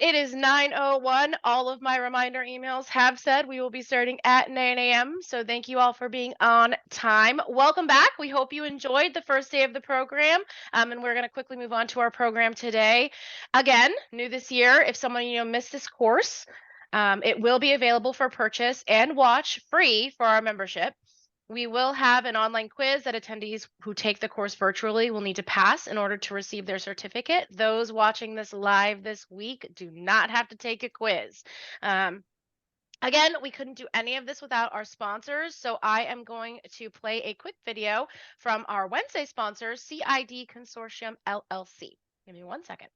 It is 9:01. All of my reminder emails have said we will be starting at 9 a.m. So thank you all for being on time. Welcome back. We hope you enjoyed the first day of the program. And we're going to quickly move on to our program today. Again, new this year, if someone missed this course, it will be available for purchase and watch free for our membership. We will have an online quiz that attendees who take the course virtually will need to pass in order to receive their certificate. Those watching this live this week do not have to take a quiz. Again, we couldn't do any of this without our sponsors, so I am going to play a quick video from our Wednesday sponsor, CID Consortium LLC. Give me 1 second.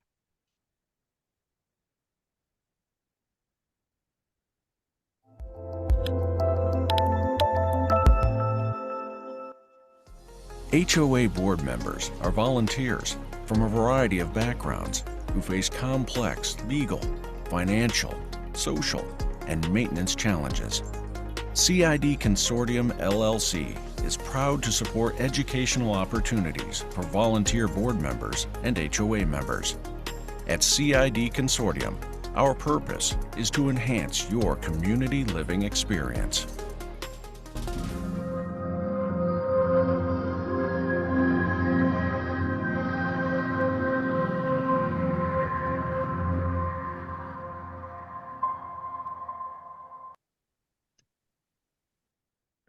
HOA board members are volunteers from a variety of backgrounds who face complex legal, financial, social, and maintenance challenges. CID Consortium LLC is proud to support educational opportunities for volunteer board members and HOA members. At CID Consortium, our purpose is to enhance your community living experience.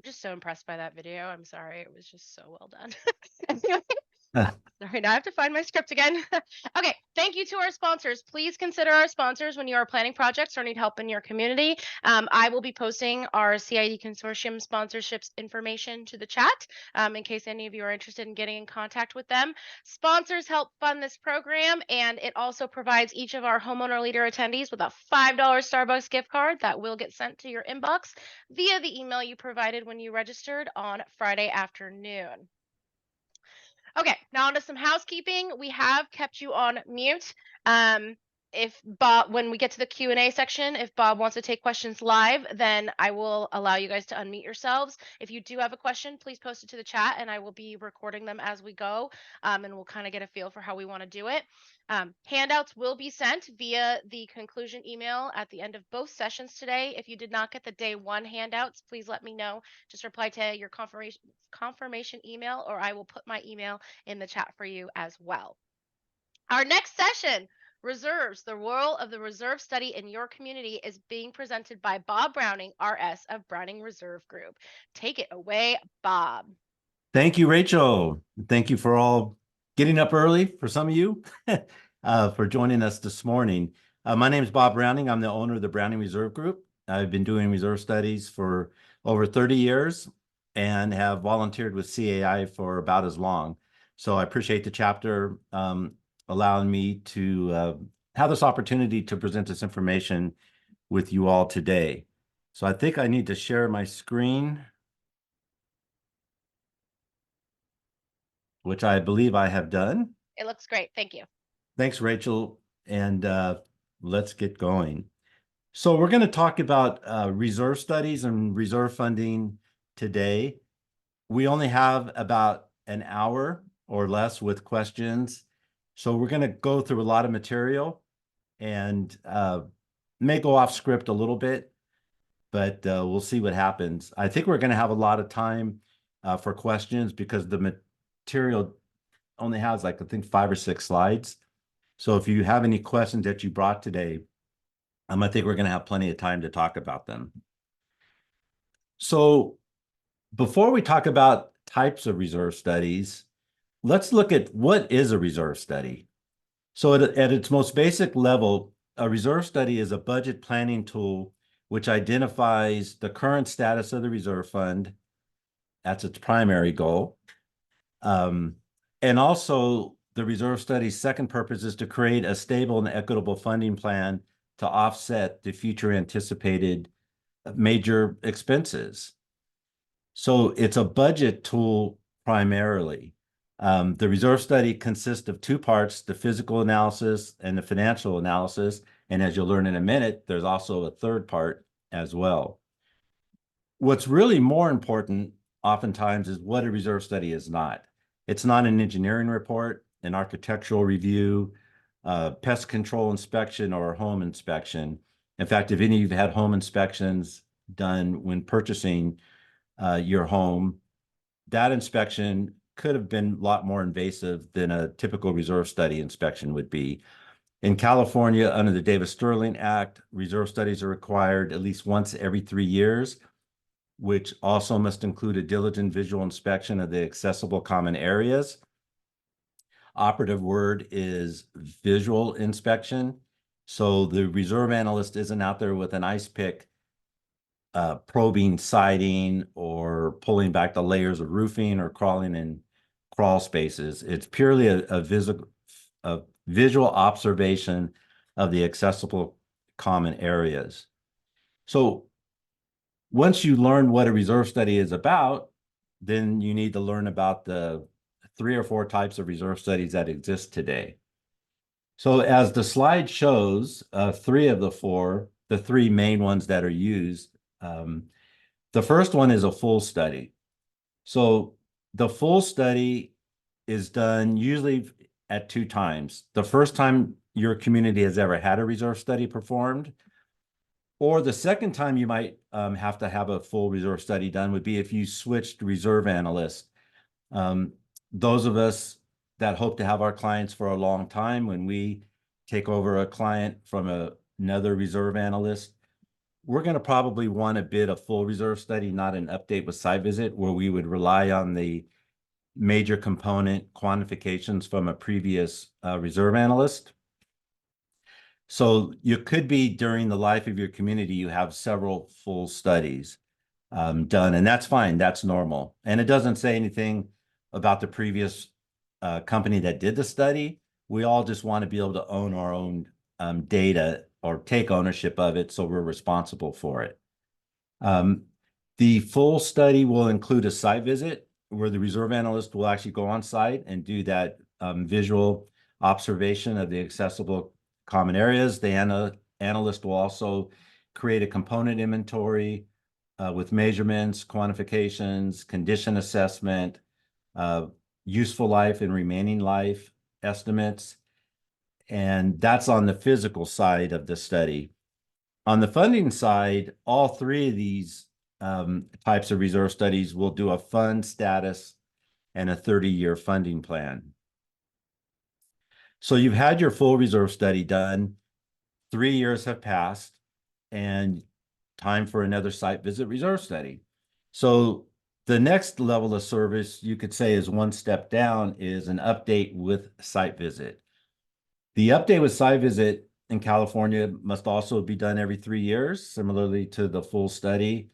Just so impressed by that video. I'm sorry. It was just so well done. Anyway, sorry, now I have to find my script again. Okay, thank you to our sponsors. Please consider our sponsors when you are planning projects or need help in your community. I will be posting our CID Consortium sponsorships information to the chat in case any of you are interested in getting in contact with them. Sponsors help fund this program, and it also provides each of our homeowner leader attendees with a $5 Starbucks gift card that will get sent to your inbox via the email you provided when you registered on Friday afternoon. Okay, now on to some housekeeping. We have kept you on mute. If Bob, when we get to the Q&A section, if Bob wants to take questions live, then I will allow you guys to unmute yourselves. If you do have a question, please post it to the chat and I will be recording them as we go, and we'll kind of get a feel for how we want to do it. Handouts will be sent via the conclusion email at the end of both sessions today. If you did not get the day one handouts, please let me know. Just reply to your confirmation email, or I will put my email in the chat for you as well. Our next session, Reserves, the role of the reserve study in your community, is being presented by Bob Browning, RS of Browning Reserve Group. Take it away, Bob. Thank you, Rachel. Thank you for all getting up early, for some of you, for joining us this morning. My name is Bob Browning. I'm the owner of the Browning Reserve Group. I've been doing reserve studies for over 30 years and have volunteered with CAI for about as long. So I appreciate the chapter allowing me to have this opportunity to present this information with you all today. So I think I need to share my screen, which I believe I have done. It looks great. Thank you. Thanks, Rachel. And let's get going. So we're going to talk about reserve studies and reserve funding today. We only have about an hour or less with questions. So we're going to go through a lot of material and may go off script a little bit, but we'll see what happens. I think we're going to have a lot of time for questions because the material only has like, I think, 5 or 6 slides. So if you have any questions that you brought today, I think we're going to have plenty of time to talk about them. So before we talk about types of reserve studies, let's look at what is a reserve study. So at its most basic level, a reserve study is a budget planning tool which identifies the current status of the reserve fund. That's its primary goal. And also the reserve study's second purpose is to create a stable and equitable funding plan to offset the future anticipated major expenses. So it's a budget tool primarily. The reserve study consists of 2 parts, the physical analysis and the financial analysis. And as you'll learn in a minute, there's also a third part as well. What's really more important oftentimes is what a reserve study is not. It's not an engineering report, an architectural review, pest control inspection or home inspection. In fact, if any of you have had home inspections done when purchasing your home, that inspection could have been a lot more invasive than a typical reserve study inspection would be. In California, under the Davis-Sterling Act, reserve studies are required at least once every 3 years, which also must include a diligent visual inspection of the accessible common areas. Operative word is visual inspection. So the reserve analyst isn't out there with an ice pick probing siding or pulling back the layers of roofing or crawling in crawl spaces. It's purely a visual observation of the accessible common areas. So once you learn what a reserve study is about, then you need to learn about the 3 or 4 types of reserve studies that exist today. So as the slide shows, 3 of the 4, the 3 main ones that are used, the first one is a full study. So the full study is done usually at 2 times. The first time your community has ever had a reserve study performed, or the second time you might have to have a full reserve study done would be if you switched reserve analyst. Those of us that hope to have our clients for a long time, when we take over a client from another reserve analyst, we're going to probably want to bid a full reserve study, not an update with site visit, where we would rely on the major component quantifications from a previous reserve analyst. So you could be, during the life of your community, you have several full studies done, and that's fine. That's normal. And it doesn't say anything about the previous company that did the study. We all just want to be able to own our own data or take ownership of it, so we're responsible for it. The full study will include a site visit where the reserve analyst will actually go on site and do that visual observation of the accessible common areas. The analyst will also create a component inventory with measurements, quantifications, condition assessment, useful life and remaining life estimates. And that's on the physical side of the study. On the funding side, all 3 of these types of reserve studies will do a fund status and a 30-year funding plan. So you've had your full reserve study done, 3 years have passed, and time for another site visit reserve study. So the next level of service, you could say, is one step down, is an update with site visit. The update with site visit in California must also be done every 3 years, similarly to the full study.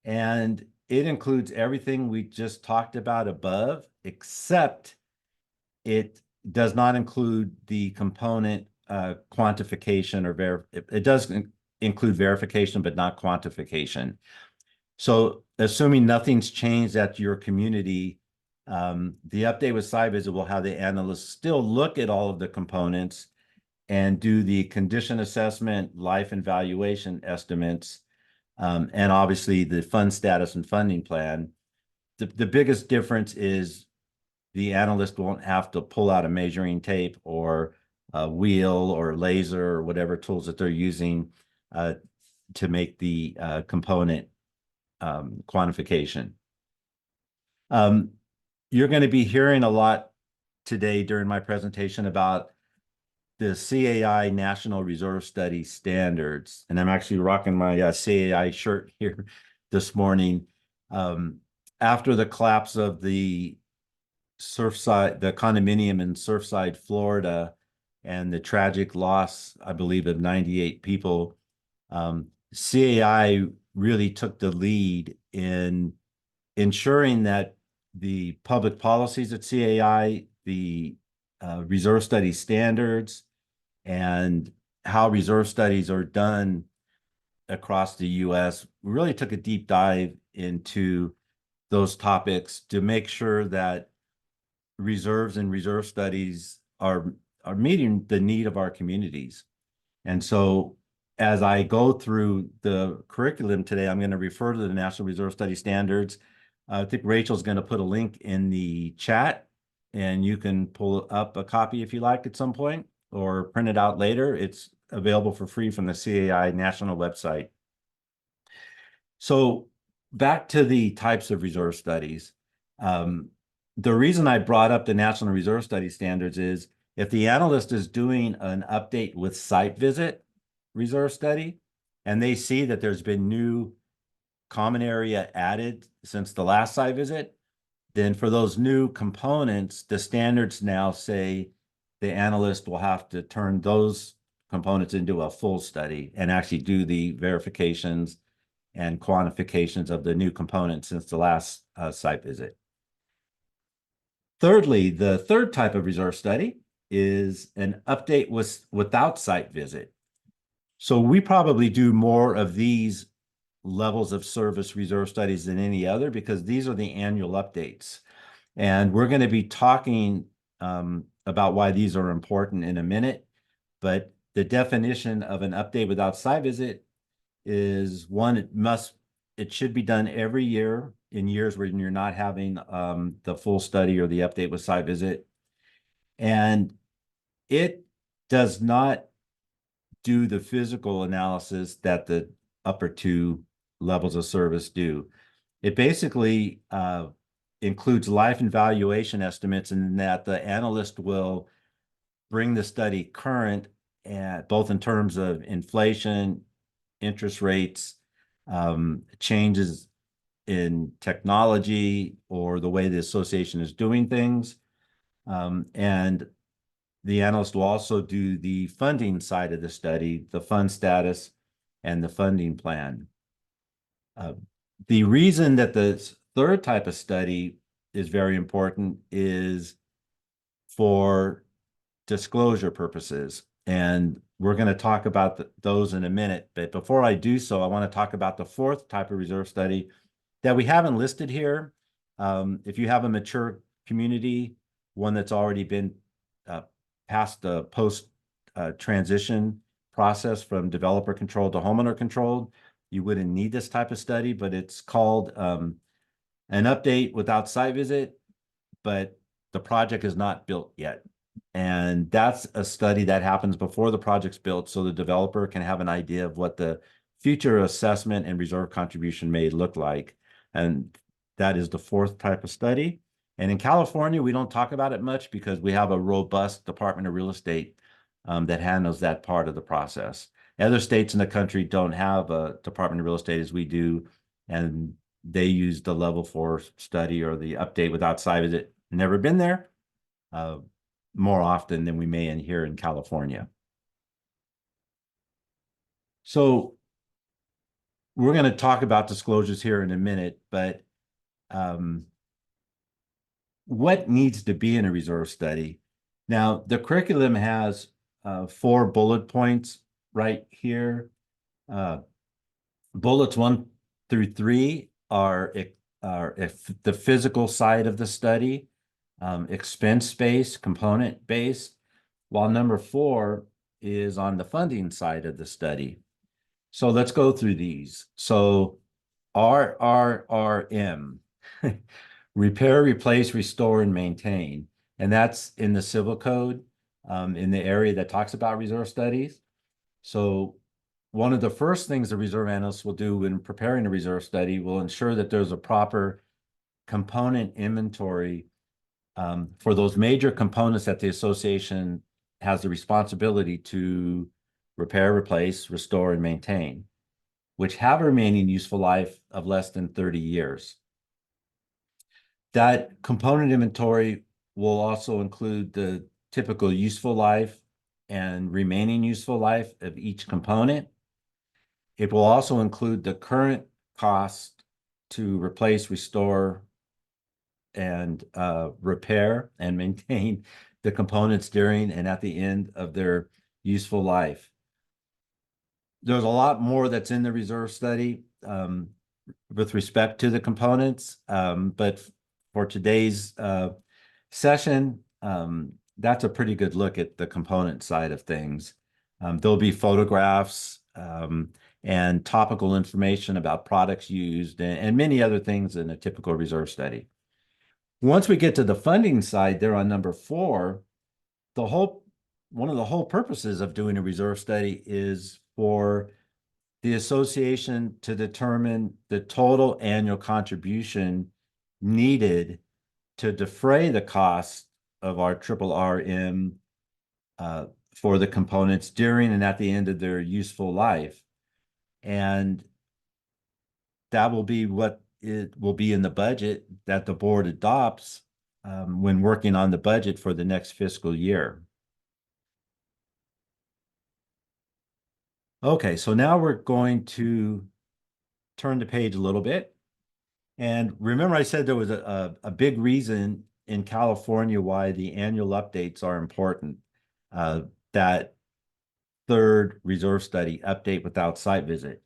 And it includes everything we just talked about above, except it does not include the component quantification or it does include verification, but not quantification. So assuming nothing's changed at your community, the update with site visit will have the analysts still look at all of the components and do the condition assessment, life and valuation estimates, and obviously the fund status and funding plan. The biggest difference is the analyst won't have to pull out a measuring tape or a wheel or laser or whatever tools that they're using to make the component quantification. You're going to be hearing a lot today during my presentation about the CAI National Reserve Study Standards. And I'm actually rocking my CAI shirt here this morning. After the collapse of the condominium in Surfside, Florida, and the tragic loss, I believe, of 98 people, CAI really took the lead in ensuring that the public policies at CAI, the reserve study standards, and how reserve studies are done across the U.S. really took a deep dive into those topics to make sure that reserves and reserve studies are meeting the need of our communities. And so as I go through the curriculum today, I'm going to refer to the National Reserve Study Standards. I think Rachel's going to put a link in the chat, and you can pull up a copy if you like at some point. or print it out later. It's available for free from the CAI national website. So back to the types of reserve studies. The reason I brought up the National Reserve Study Standards is if the analyst is doing an update with site visit reserve study, and they see that there's been new common area added since the last site visit, then for those new components, the standards now say the analyst will have to turn those components into a full study and actually do the verifications and quantifications of the new components since the last site visit. Thirdly, the third type of reserve study is an update without site visit. So we probably do more of these levels of service reserve studies than any other because these are the annual updates. And we're going to be talking about why these are important in a minute. But the definition of an update without site visit is one, it should be done every year in years when you're not having the full study or the update with site visit. And it does not do the physical analysis that the upper two levels of service do. It basically includes life and valuation estimates, and that the analyst will bring the study current, both in terms of inflation, interest rates, changes in technology, or the way the association is doing things. And the analyst will also do the funding side of the study, the fund status, and the funding plan. The reason that the third type of study is very important is for disclosure purposes. And we're going to talk about those in a minute. But before I do so, I want to talk about the fourth type of reserve study that we haven't listed here. If you have a mature community, one that's already been past the post transition process from developer controlled to homeowner controlled, you wouldn't need this type of study, but it's called an update without site visit, but the project is not built yet. And that's a study that happens before the project's built, so the developer can have an idea of what the future assessment and reserve contribution may look like. And that is the fourth type of study. And in California, we don't talk about it much because we have a robust Department of Real Estate that handles that part of the process. Other states in the country don't have a Department of Real Estate as we do, and they use the level 4 study or the update without site visit. Never been there. More often than we may in here in California. So we're going to talk about disclosures here in a minute, but what needs to be in a reserve study? Now, the curriculum has 4 bullet points right here. Bullets 1 through 3 are the physical side of the study. Expense-based, component-based, while number 4 is on the funding side of the study. So let's go through these. So RRRM, repair, replace, restore, and maintain. And that's in the civil code, in the area that talks about reserve studies. So one of the first things the reserve analyst will do when preparing a reserve study will ensure that there's a proper component inventory for those major components that the association has the responsibility to repair, replace, restore, and maintain, which have a remaining useful life of less than 30 years. That component inventory will also include the typical useful life and remaining useful life of each component. It will also include the current cost to replace, restore, and repair and maintain the components during and at the end of their useful life. There's a lot more that's in the reserve study with respect to the components, but for today's session, that's a pretty good look at the component side of things. There'll be photographs and topical information about products used and many other things in a typical reserve study. Once we get to the funding side there on number 4, the whole one of the whole purposes of doing a reserve study is for the association to determine the total annual contribution needed to defray the cost of our triple RM for the components during and at the end of their useful life. And that will be what it will be in the budget that the board adopts when working on the budget for the next fiscal year. Okay, so now we're going to turn the page a little bit. And remember, I said there was a big reason in California why the annual updates are important. That third reserve study, update without site visit.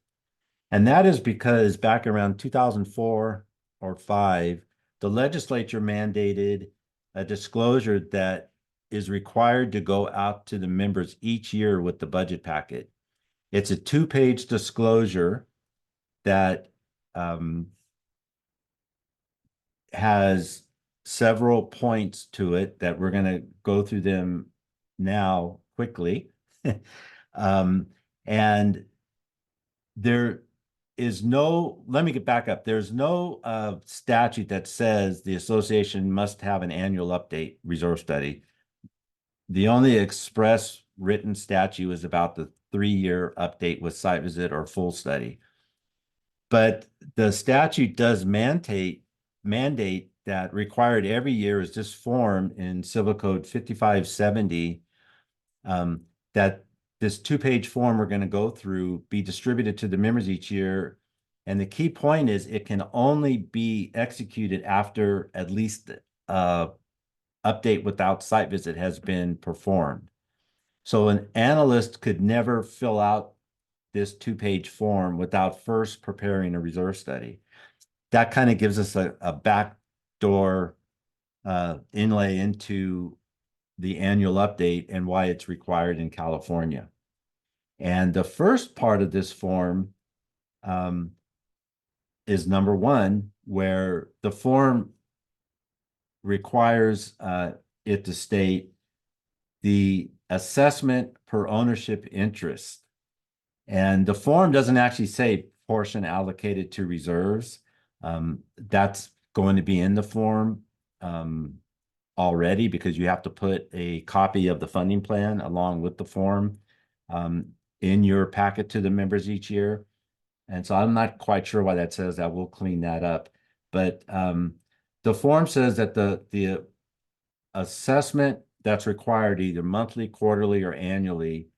And that is because back around 2004 or 5, the legislature mandated a disclosure that is required to go out to the members each year with the budget packet. It's a 2-page disclosure that has several points to it that we're going to go through them now quickly. And there is no, let me get back up. There's no statute that says the association must have an annual update reserve study. The only express written statute is about the 3-year update with site visit or full study. But the statute does mandate that required every year is this form in Civil Code 5570 that this 2-page form we're going to go through be distributed to the members each year. And the key point is it can only be executed after at least update without site visit has been performed. So an analyst could never fill out this 2-page form without first preparing a reserve study. That kind of gives us a backdoor inlay into the annual update and why it's required in California. And the first part of this form is number 1, where the form requires it to state the assessment per ownership interest. And the form doesn't actually say portion allocated to reserves. That's going to be in the form already because you have to put a copy of the funding plan along with the form in your packet to the members each year. And so I'm not quite sure why that says that. We'll clean that up. But the form says that the assessment that's required either monthly, quarterly, or annually,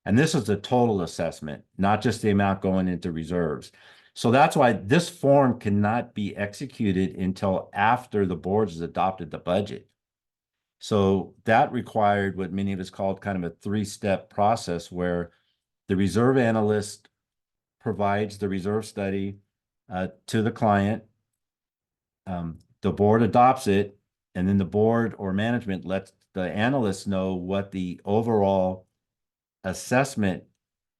and this is the total assessment, not just the amount going into reserves. So that's why this form cannot be executed until after the board has adopted the budget. So that required what many of us called kind of a 3-step process where the reserve analyst provides the reserve study to the client. The board adopts it, and then the board or management lets the analyst know what the overall assessment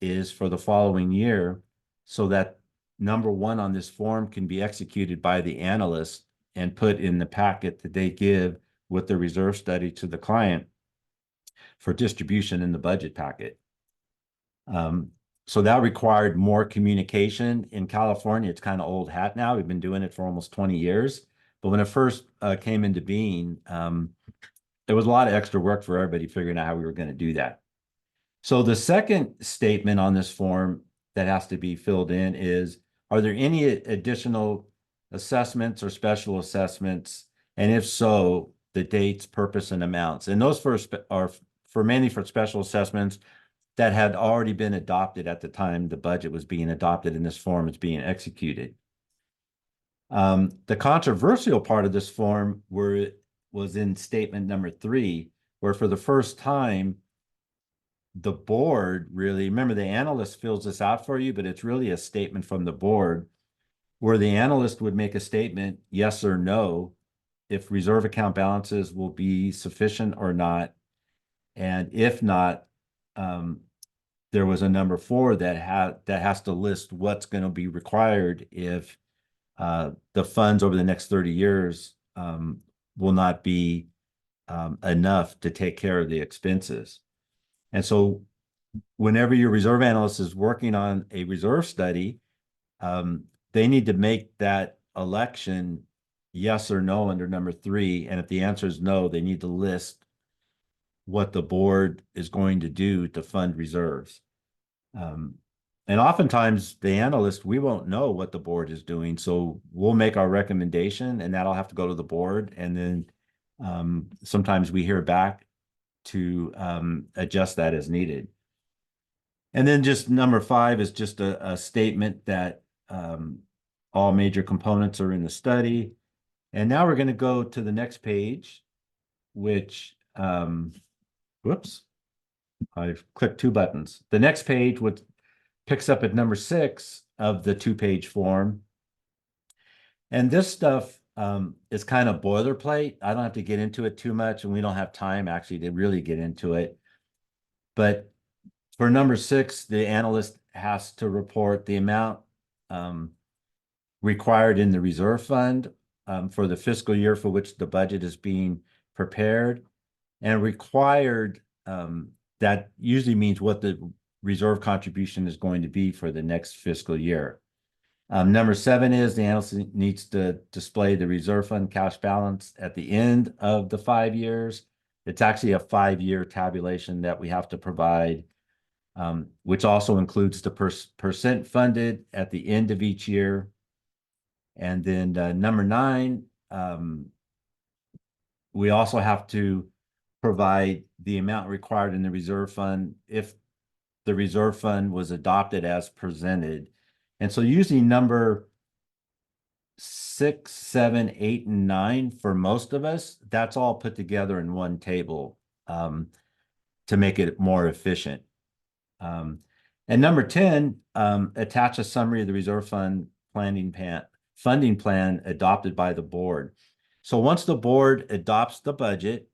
is for the following year so that number 1 on this form can be executed by the analyst and put in the packet that they give with the reserve study to the client for distribution in the budget packet. So that required more communication. In California, it's kind of old hat now. We've been doing it for almost 20 years. But when it first came into being, there was a lot of extra work for everybody figuring out how we were going to do that. So the second statement on this form that has to be filled in is, are there any additional assessments or special assessments? And if so, the dates, purpose, and amounts. And those are for mainly for special assessments that had already been adopted at the time the budget was being adopted and this form is being executed. The controversial part of this form was in statement number 3, where for the first time, the board really, remember the analyst fills this out for you, but it's really a statement from the board where the analyst would make a statement, yes or no, if reserve account balances will be sufficient or not. And if not, there was a number 4 that has to list what's going to be required if the funds over the next 30 years will not be enough to take care of the expenses. And so whenever your reserve analyst is working on a reserve study, they need to make that election yes or no under number 3. And if the answer is no, they need to list what the board is going to do to fund reserves. And oftentimes the analyst, we won't know what the board is doing. So we'll make our recommendation and that'll have to go to the board. And then sometimes we hear back to adjust that as needed. And then just number 5 is just a statement that all major components are in the study. And now we're going to go to the next page, which, whoops, I've clicked 2 buttons. The next page, which picks up at number 6 of the 2-page form. And this stuff is kind of boilerplate. I don't have to get into it too much, and we don't have time actually to really get into it. But for number 6, the analyst has to report the amount required in the reserve fund for the fiscal year for which the budget is being prepared. And required, that usually means what the reserve contribution is going to be for the next fiscal year. Number 7 is the analyst needs to display the reserve fund cash balance at the end of the 5 years. It's actually a 5-year tabulation that we have to provide, which also includes the percent funded at the end of each year. And then number 9, we also have to provide the amount required in the reserve fund if the reserve fund was adopted as presented. And so usually number 6, 7, 8, and 9 for most of us, that's all put together in one table to make it more efficient. And number 10, attach a summary of the reserve fund funding plan adopted by the board. So once the board adopts the budget,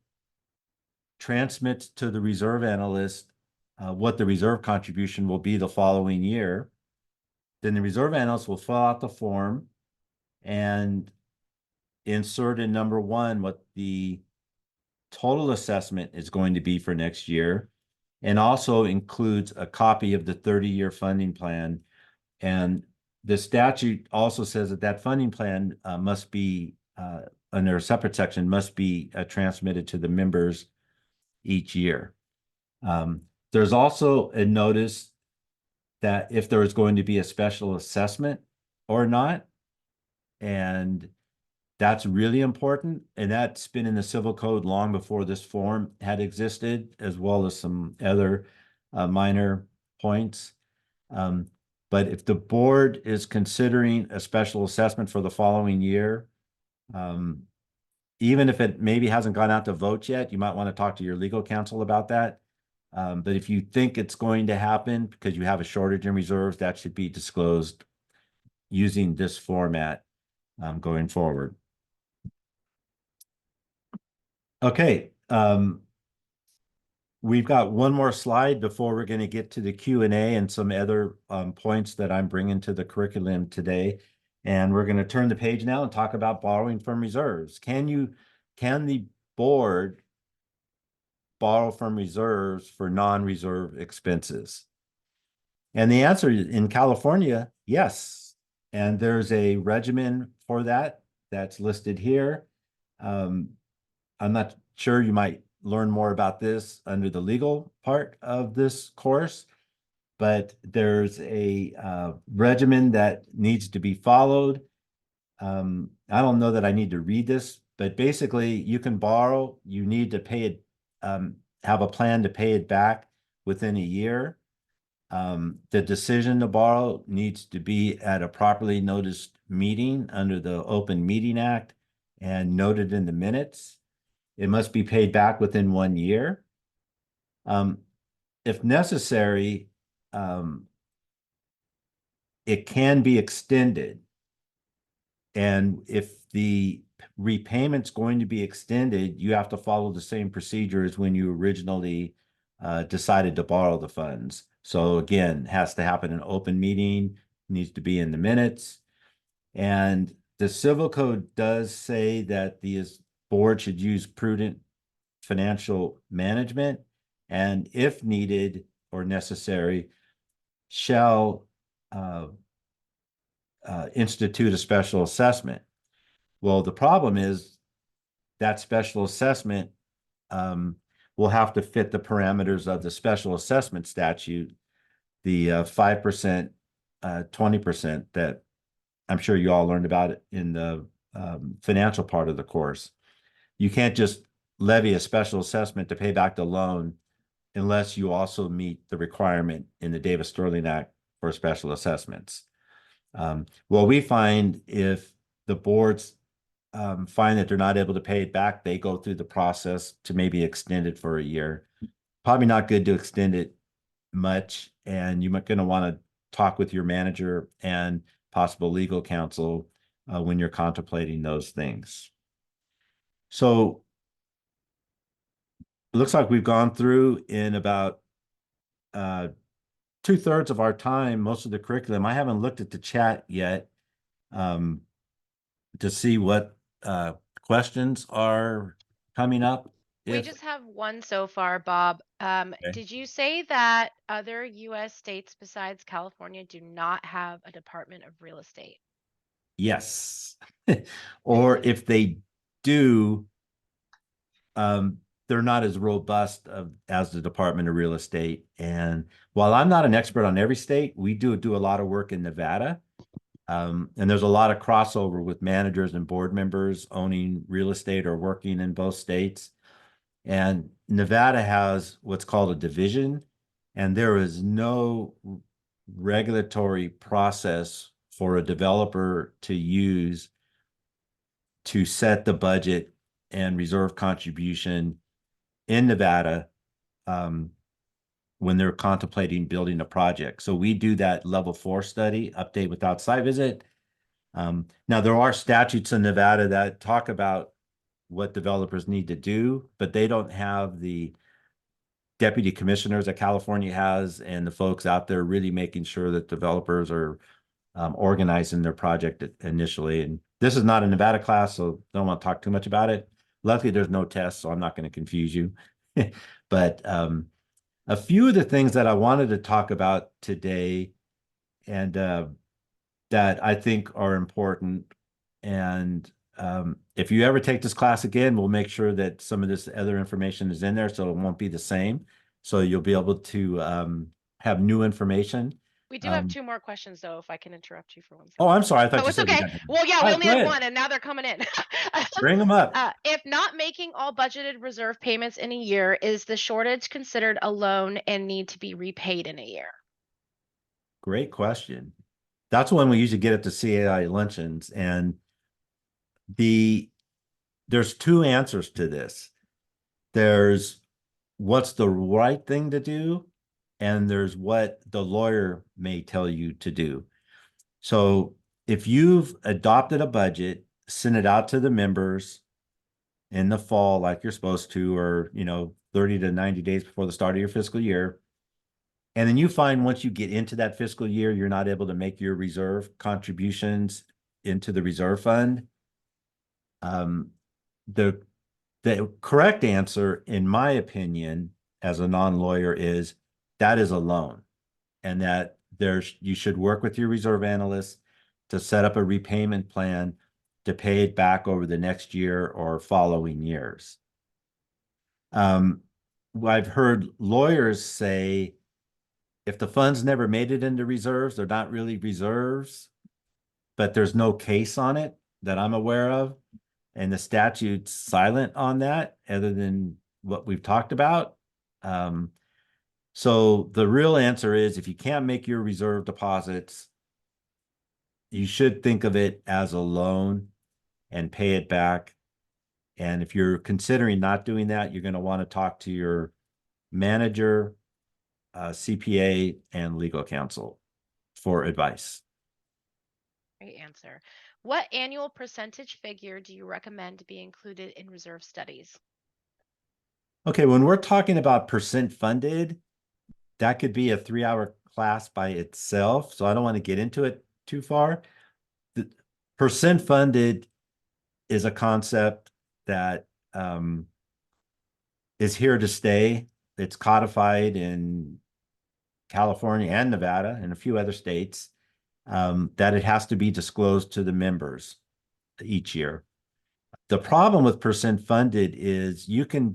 transmits to the reserve analyst what the reserve contribution will be the following year, then the reserve analyst will fill out the form and insert in number 1 what the total assessment is going to be for next year, and also includes a copy of the 30-year funding plan. And the statute also says that that funding plan must be, under a separate section, must be transmitted to the members each year. There's also a notice that if there is going to be a special assessment or not, and that's really important. And that's been in the civil code long before this form had existed, as well as some other minor points. But if the board is considering a special assessment for the following year, even if it maybe hasn't gone out to vote yet, you might want to talk to your legal counsel about that. But if you think it's going to happen because you have a shortage in reserves, that should be disclosed using this format going forward. Okay, we've got one more slide before we're going to get to the Q&A and some other points that I'm bringing to the curriculum today. And we're going to turn the page now and talk about borrowing from reserves. Can the board borrow from reserves for non-reserve expenses? And the answer in California, yes. And there's a regimen for that that's listed here. I'm not sure, you might learn more about this under the legal part of this course, but there's a regimen that needs to be followed. I don't know that I need to read this, but basically you can borrow, you need to pay it, have a plan to pay it back within a year. The decision to borrow needs to be at a properly noticed meeting under the Open Meeting Act and noted in the minutes. It must be paid back within 1 year. If necessary, it can be extended. And if the repayment's going to be extended, you have to follow the same procedure as when you originally decided to borrow the funds. So again, has to happen in an open meeting, needs to be in the minutes. And the civil code does say that the board should use prudent financial management. and if needed or necessary, shall institute a special assessment. Well, the problem is that special assessment will have to fit the parameters of the special assessment statute, the 5%, 20% that I'm sure you all learned about it in the financial part of the course. You can't just levy a special assessment to pay back the loan unless you also meet the requirement in the Davis-Sterling Act for special assessments. Well, we find if the boards find that they're not able to pay it back, they go through the process to maybe extend it for a year. Probably not good to extend it much, and you're going to want to talk with your manager and possible legal counsel when you're contemplating those things. So it looks like we've gone through in about 2/3 of our time, most of the curriculum. I haven't looked at the chat yet to see what questions are coming up. We just have one so far, Bob. Did you say that other U.S. states besides California do not have a Department of Real Estate? Yes. Or if they do, they're not as robust as the Department of Real Estate. And while I'm not an expert on every state, we do a lot of work in Nevada. And there's a lot of crossover with managers and board members owning real estate or working in both states. And Nevada has what's called a division, and there is no regulatory process for a developer to use to set the budget and reserve contribution in Nevada when they're contemplating building a project. So we do that level 4 study, update without site visit. Now, there are statutes in Nevada that talk about what developers need to do, but they don't have the deputy commissioners that California has and the folks out there really making sure that developers are organizing their project initially. And this is not a Nevada class, so don't want to talk too much about it. Luckily, there's no tests, so I'm not going to confuse you. But a few of the things that I wanted to talk about today and that I think are important. And if you ever take this class again, we'll make sure that some of this other information is in there so it won't be the same. So you'll be able to have new information. We do have 2 more questions, though, if I can interrupt you for 1 second. Oh, I'm sorry. I thought Oh, you it's said we okay. got Well, yeah, All we right, only go had ahead. 1, and now they're coming in. Bring them up. If not making all budgeted reserve payments in a year, is the shortage considered a loan and need to be repaid in a year? Great question. That's one we usually get at the CAI luncheons, and there's 2 answers to this. There's what's the right thing to do, and there's what the lawyer may tell you to do. So if you've adopted a budget, send it out to the members in the fall like you're supposed to, or 30 to 90 days before the start of your fiscal year, and then you find once you get into that fiscal year, you're not able to make your reserve contributions into the reserve fund, the correct answer, in my opinion, as a non-lawyer, is that is a loan, and that you should work with your reserve analyst to set up a repayment plan to pay it back over the next year or following years. I've heard lawyers say if the funds never made it into reserves, they're not really reserves, but there's no case on it that I'm aware of. And the statute's silent on that, other than what we've talked about. So the real answer is, if you can't make your reserve deposits, you should think of it as a loan and pay it back. And if you're considering not doing that, you're going to want to talk to your manager, CPA, and legal counsel for advice. Great answer. What annual percentage figure do you recommend to be included in reserve studies? Okay, when we're talking about percent funded, that could be a 3-hour class by itself. So I don't want to get into it too far. The percent funded is a concept that is here to stay. it's codified in California and Nevada and a few other states, that it has to be disclosed to the members each year. The problem with percent funded is you can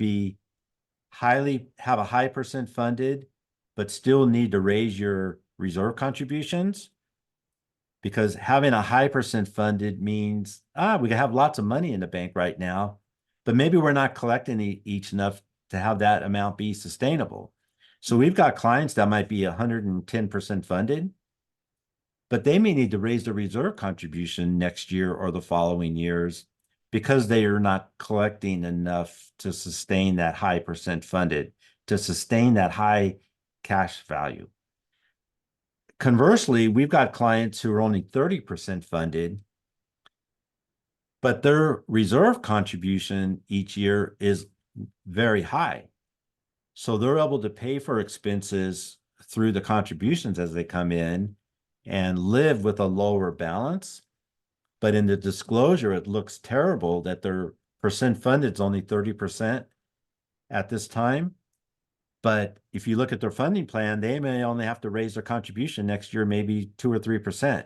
have a high percent funded, but still need to raise your reserve contributions, because having a high percent funded means, we can have lots of money in the bank right now, but maybe we're not collecting each enough to have that amount be sustainable. So we've got clients that might be 110% funded, but they may need to raise the reserve contribution next year or the following years because they are not collecting enough to sustain that high percent funded, to sustain that high cash value. Conversely, we've got clients who are only 30% funded, but their reserve contribution each year is very high. So they're able to pay for expenses through the contributions as they come in and live with a lower balance. But in the disclosure, it looks terrible that their percent funded is only 30% at this time. But if you look at their funding plan, they may only have to raise their contribution next year, maybe 2 or 3%.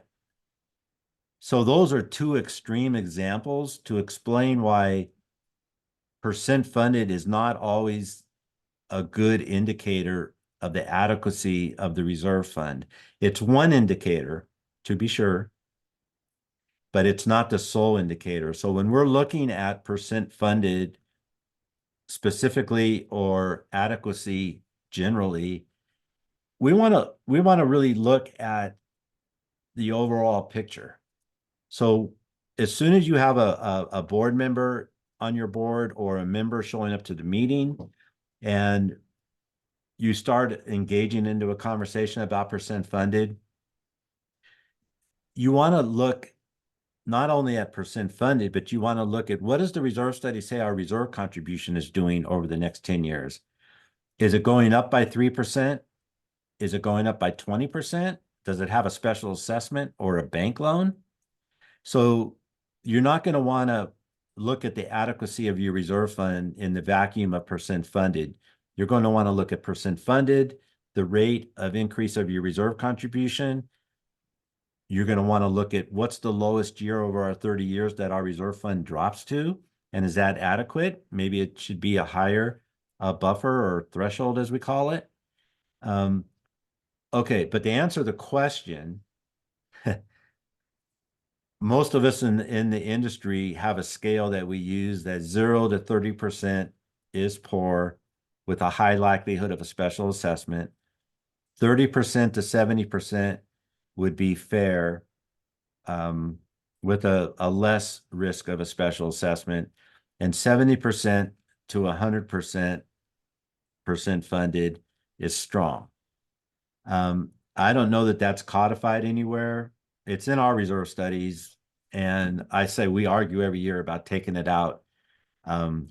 So those are two extreme examples to explain why percent funded is not always a good indicator of the adequacy of the reserve fund. It's one indicator, to be sure, but it's not the sole indicator. So when we're looking at percent funded specifically or adequacy generally, we want to really look at the overall picture. So as soon as you have a board member on your board or a member showing up to the meeting and you start engaging into a conversation about percent funded, you want to look not only at percent funded, but you want to look at what does the reserve study say our reserve contribution is doing over the next 10 years? Is it going up by 3%? Is it going up by 20%? Does it have a special assessment or a bank loan? So you're not going to want to look at the adequacy of your reserve fund in the vacuum of percent funded. You're going to want to look at percent funded, the rate of increase of your reserve contribution. You're going to want to look at what's the lowest year over our 30 years that our reserve fund drops to, and is that adequate? Maybe it should be a higher buffer or threshold, as we call it. Okay, but to answer the question, most of us in the industry have a scale that we use that 0 to 30% is poor with a high likelihood of a special assessment. 30% to 70% would be fair, with a less risk of a special assessment, and 70% to 100% funded is strong. I don't know that that's codified anywhere. It's in our reserve studies, and I say we argue every year about taking it out,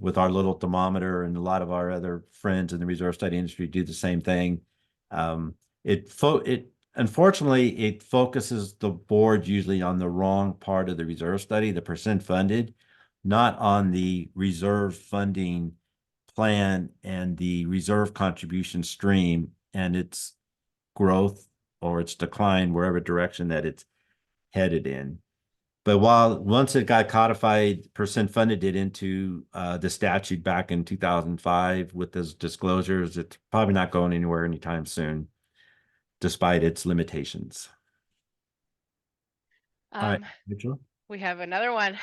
with our little thermometer, and a lot of our other friends in the reserve study industry do the same thing. Unfortunately, it focuses the board usually on the wrong part of the reserve study, the percent funded, not on the reserve funding plan and the reserve contribution stream and its growth or its decline, wherever direction that it's headed in. But once it got codified, percent funded it into the statute back in 2005 with those disclosures, it's probably not going anywhere anytime soon, despite its limitations. All right, Mitchell. We have another one.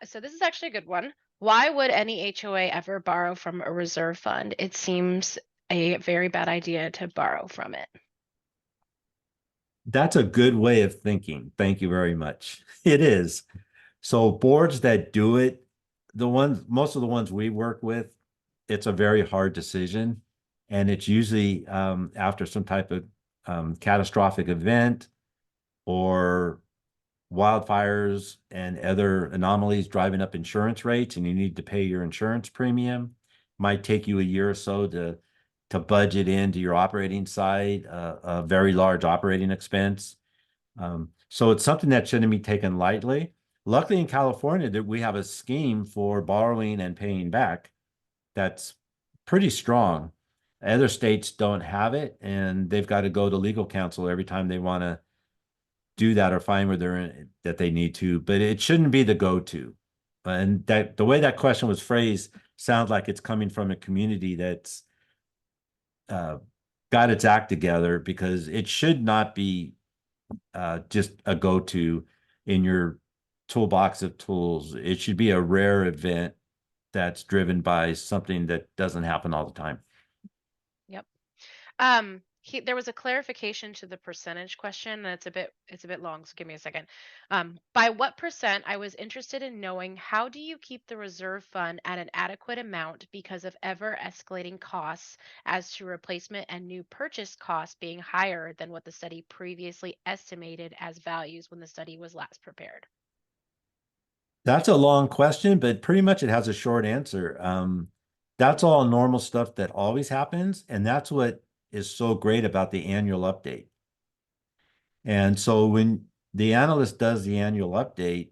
So this is actually a good one. Why would any HOA ever borrow from a reserve fund? It seems a very bad idea to borrow from it. That's a good way of thinking. Thank you very much. It is. So boards that do it, most of the ones we work with, it's a very hard decision. And it's usually after some type of catastrophic event or wildfires and other anomalies driving up insurance rates, and you need to pay your insurance premium. Might take you a year or so to budget into your operating side, a very large operating expense. So it's something that shouldn't be taken lightly. Luckily in California that we have a scheme for borrowing and paying back that's pretty strong. Other states don't have it, and they've got to go to legal counsel every time they want to do that or find where they're in that they need to. But it shouldn't be the go-to. And that the way that question was phrased sounds like it's coming from a community that's got its act together, because it should not be just a go-to in your toolbox of tools. It should be a rare event that's driven by something that doesn't happen all the time. Yep. There was a clarification to the percentage question, and it's a bit long, so give me a second. By what percent, I was interested in knowing, how do you keep the reserve fund at an adequate amount because of ever escalating costs, as to replacement and new purchase costs being higher than what the study previously estimated as values when the study was last prepared? That's a long question, but pretty much it has a short answer. That's all normal stuff that always happens, and that's what is so great about the annual update. And so when the analyst does the annual update,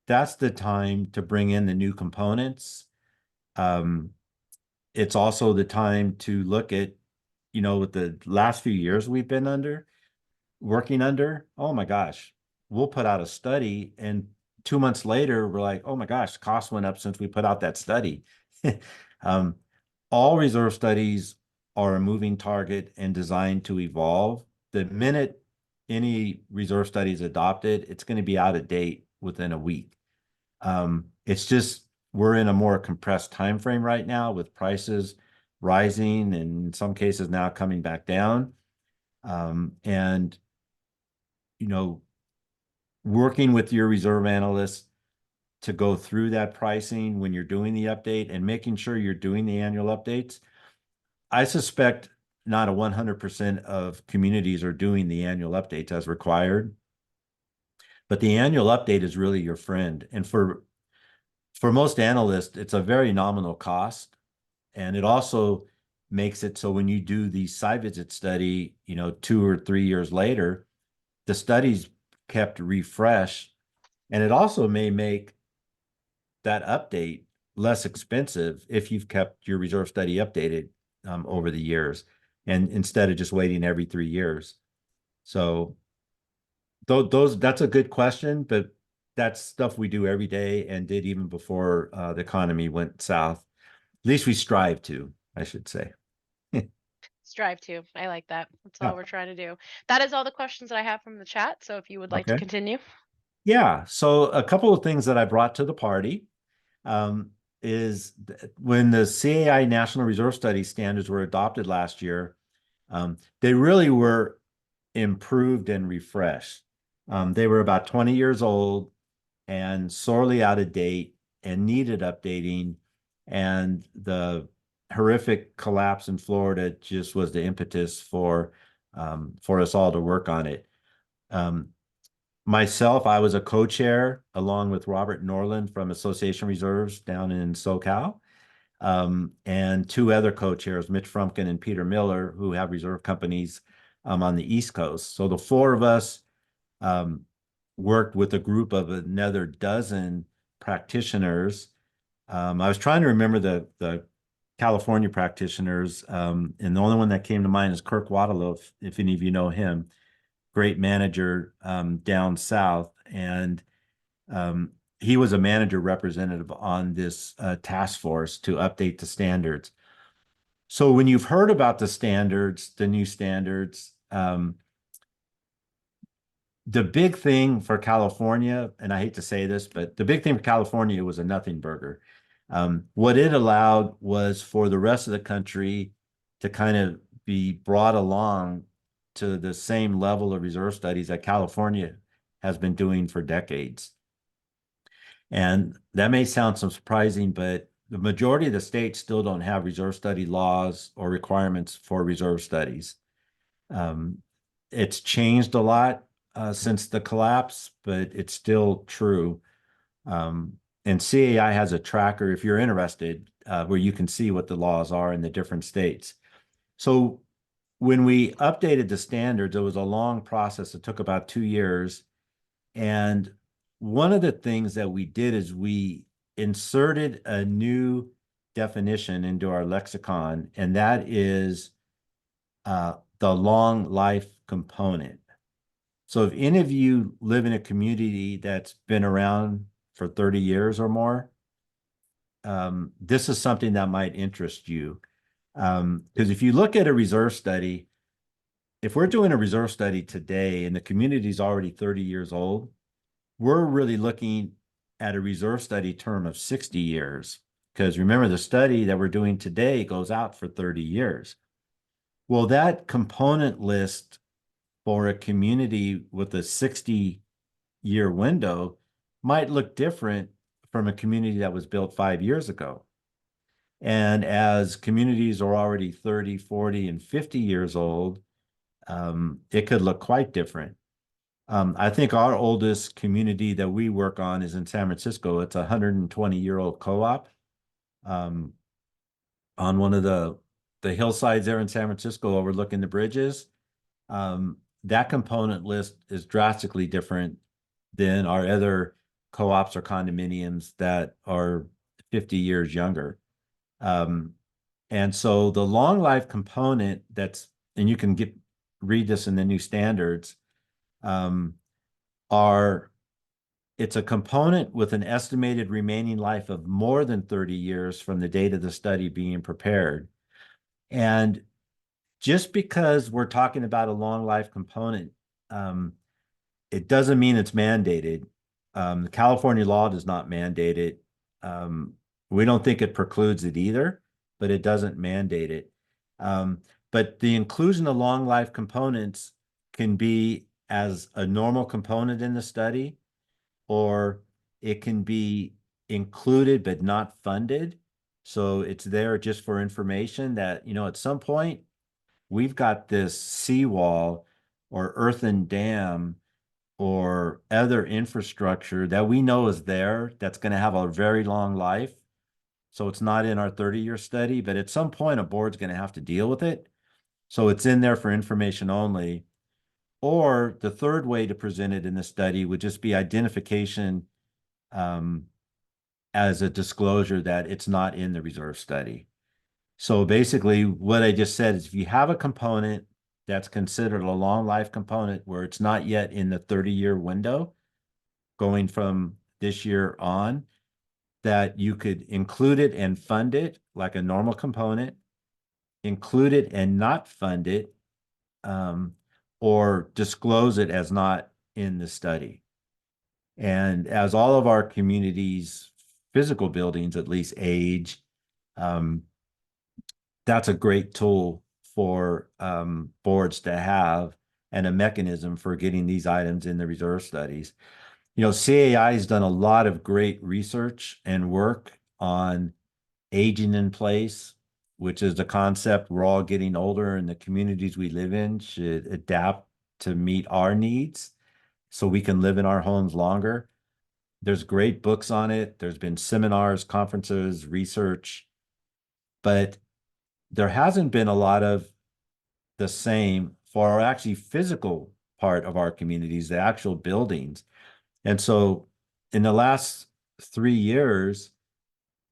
that's the time to bring in the new components. It's also the time to look at, with the last few years we've been working under, oh my gosh, we'll put out a study, and 2 months later, we're like, oh my gosh, cost went up since we put out that study. um, all reserve studies are a moving target and designed to evolve. The minute any reserve study is adopted, it's going to be out of date within a week. It's just we're in a more compressed time frame right now, with prices rising and in some cases now coming back down. And working with your reserve analyst to go through that pricing when you're doing the update and making sure you're doing the annual updates. I suspect not a 100% of communities are doing the annual updates as required, but the annual update is really your friend. And for most analysts, it's a very nominal cost. And it also makes it so when you do the site visit study, 2 or 3 years later, the study's kept refreshed. And it also may make that update less expensive if you've kept your reserve study updated over the years, and instead of just waiting every 3 years. So that's a good question, but that's stuff we do every day and did even before the economy went south. At least we strive to, I should say. Strive to. I like that. That's all Yeah. we're trying to do. That is all the questions that I have from the chat. So if you would like to Okay. continue. Yeah. So a couple of things that I brought to the party is when the CAI National Reserve Study standards were adopted last year, they really were improved and refreshed. They were about 20 years old and sorely out of date and needed updating. And the horrific collapse in Florida just was the impetus for us all to work on it. Myself, I was a co-chair along with Robert Norland from Association Reserves down in SoCal, and two other co-chairs, Mitch Frumkin and Peter Miller, who have reserve companies on the East Coast. So the four of us worked with a group of another dozen practitioners. I was trying to remember the California practitioners, and the only one that came to mind is Kirk Waterloo, if any of you know him. Great manager down south, and he was a manager representative on this task force to update the standards. So when you've heard about the standards, the new standards, the big thing for California, and I hate to say this, but the big thing for California was a nothing burger. What it allowed was for the rest of the country to kind of be brought along to the same level of reserve studies that California has been doing for decades. And that may sound surprising, but the majority of the states still don't have reserve study laws or requirements for reserve studies. It's changed a lot since the collapse, but it's still true. And CAI has a tracker, if you're interested, where you can see what the laws are in the different states. So when we updated the standards, it was a long process. It took about 2 years. And one of the things that we did is we inserted a new definition into our lexicon, and that is the long life component. So if any of you live in a community that's been around for 30 years or more, this is something that might interest you. Because if you look at a reserve study, if we're doing a reserve study today and the community is already 30 years old, we're really looking at a reserve study term of 60 years. Because remember, the study that we're doing today goes out for 30 years. Well, that component list for a community with a 60-year window might look different from a community that was built 5 years ago. And as communities are already 30, 40, and 50 years old, it could look quite different. I think our oldest community that we work on is in San Francisco. It's a 120-year-old co-op on one of the hillsides there in San Francisco overlooking the bridges. That component list is drastically different than our other co-ops or condominiums that are 50 years younger. And so the long life component and you can read this in the new standards, it's a component with an estimated remaining life of more than 30 years from the date of the study being prepared. And just because we're talking about a long life component, it doesn't mean it's mandated. The California law does not mandate it. We don't think it precludes it either, but it doesn't mandate it. But the inclusion of long life components can be as a normal component in the study, or it can be included but not funded. So it's there just for information that, at some point, we've got this seawall or earthen dam or other infrastructure that we know is there that's going to have a very long life. So it's not in our 30-year study, but at some point a board's going to have to deal with it. So it's in there for information only. Or the third way to present it in the study would just be identification as a disclosure that it's not in the reserve study. So basically what I just said is if you have a component that's considered a long life component where it's not yet in the 30-year window, going from this year on, that you could include it and fund it like a normal component, include it and not fund it, or disclose it as not in the study. And as all of our communities' physical buildings at least age, that's a great tool for boards to have and a mechanism for getting these items in the reserve studies. CAI has done a lot of great research and work on aging in place, which is the concept we're all getting older and the communities we live in should adapt to meet our needs so we can live in our homes longer. There's great books on it. There's been seminars, conferences, research, but there hasn't been a lot of the same for our actually physical part of our communities, the actual buildings. And so in the last 3 years,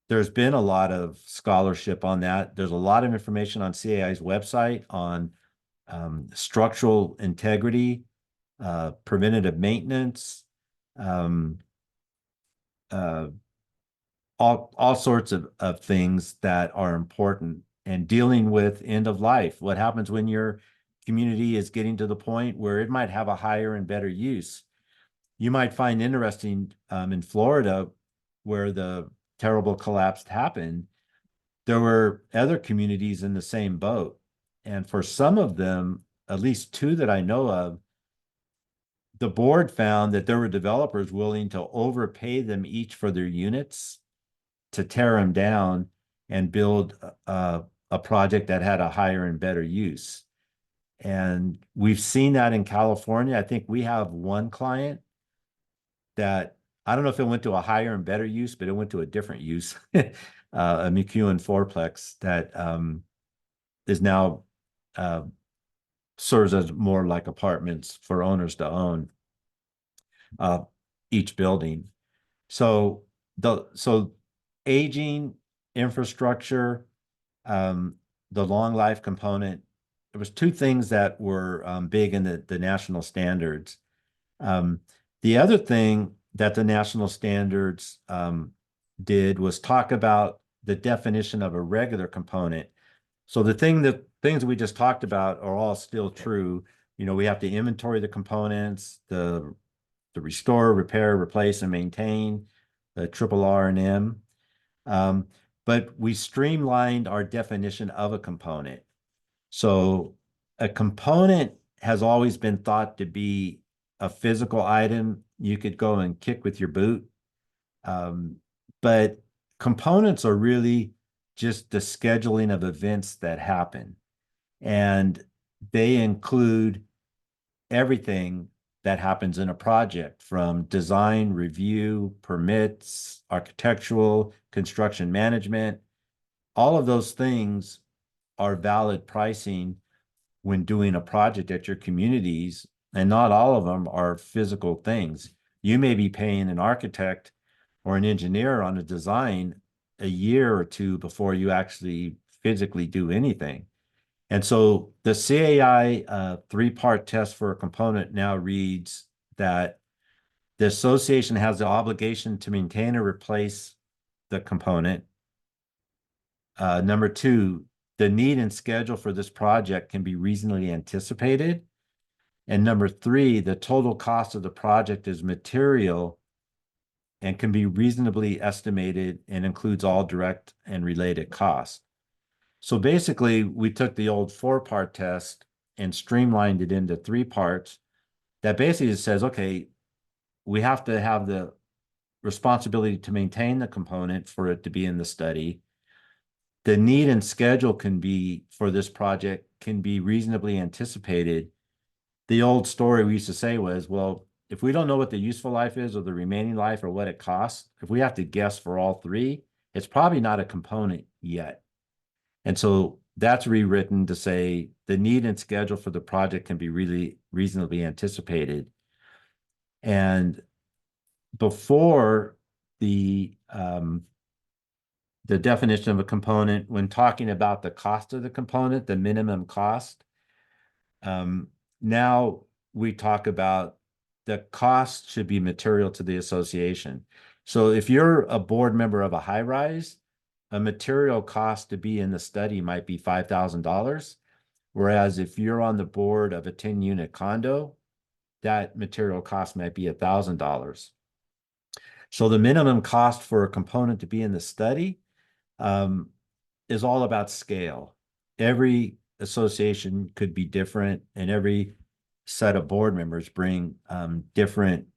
there's been a lot of scholarship on that. There's a lot of information on CAI's website on structural integrity, preventative maintenance, all sorts of things that are important, and dealing with end of life. What happens when your community is getting to the point where it might have a higher and better use? You might find interesting in Florida, where the terrible collapse happened, there were other communities in the same boat. And for some of them, at least 2 that I know of, the board found that there were developers willing to overpay them each for their units to tear them down and build a project that had a higher and better use. And we've seen that in California. I think we have one client that, I don't know if it went to a higher and better use, but it went to a different use, a McEwen fourplex that is now serves as more like apartments for owners to own each building. So aging infrastructure, the long life component. There was two things that were big in the national standards. The other thing that the national standards did was talk about the definition of a regular component. So the things we just talked about are all still true. You know, we have to inventory the components, the restore, repair, replace, and maintain, the triple R&M. But we streamlined our definition of a component. So a component has always been thought to be a physical item you could go and kick with your boot. But components are really just the scheduling of events that happen. And they include everything that happens in a project, from design, review, permits, architectural, construction management. All of those things are valid pricing when doing a project at your communities, and not all of them are physical things. You may be paying an architect or an engineer on a design a year or two before you actually physically do anything. And so the CAI three-part test for a component now reads that the association has the obligation to maintain or replace the component. Number two, the need and schedule for this project can be reasonably anticipated. And number three, the total cost of the project is material and can be reasonably estimated and includes all direct and related costs. So basically, we took the old 4-part test and streamlined it into 3 parts that basically says, okay, we have to have the responsibility to maintain the component for it to be in the study. The need and schedule can be, for this project, can be reasonably anticipated. The old story we used to say was, well, if we don't know what the useful life is or the remaining life or what it costs, if we have to guess for all 3, it's probably not a component yet. And so that's rewritten to say the need and schedule for the project can be really reasonably anticipated. And before the definition of a component, when talking about the cost of the component, the minimum cost, now we talk about the cost should be material to the association. So if you're a board member of a high rise, a material cost to be in the study might be $5,000. Whereas if you're on the board of a 10-unit condo, that material cost might be $1,000. So the minimum cost for a component to be in the study is all about scale. Every association could be different, and every set of board members bring different,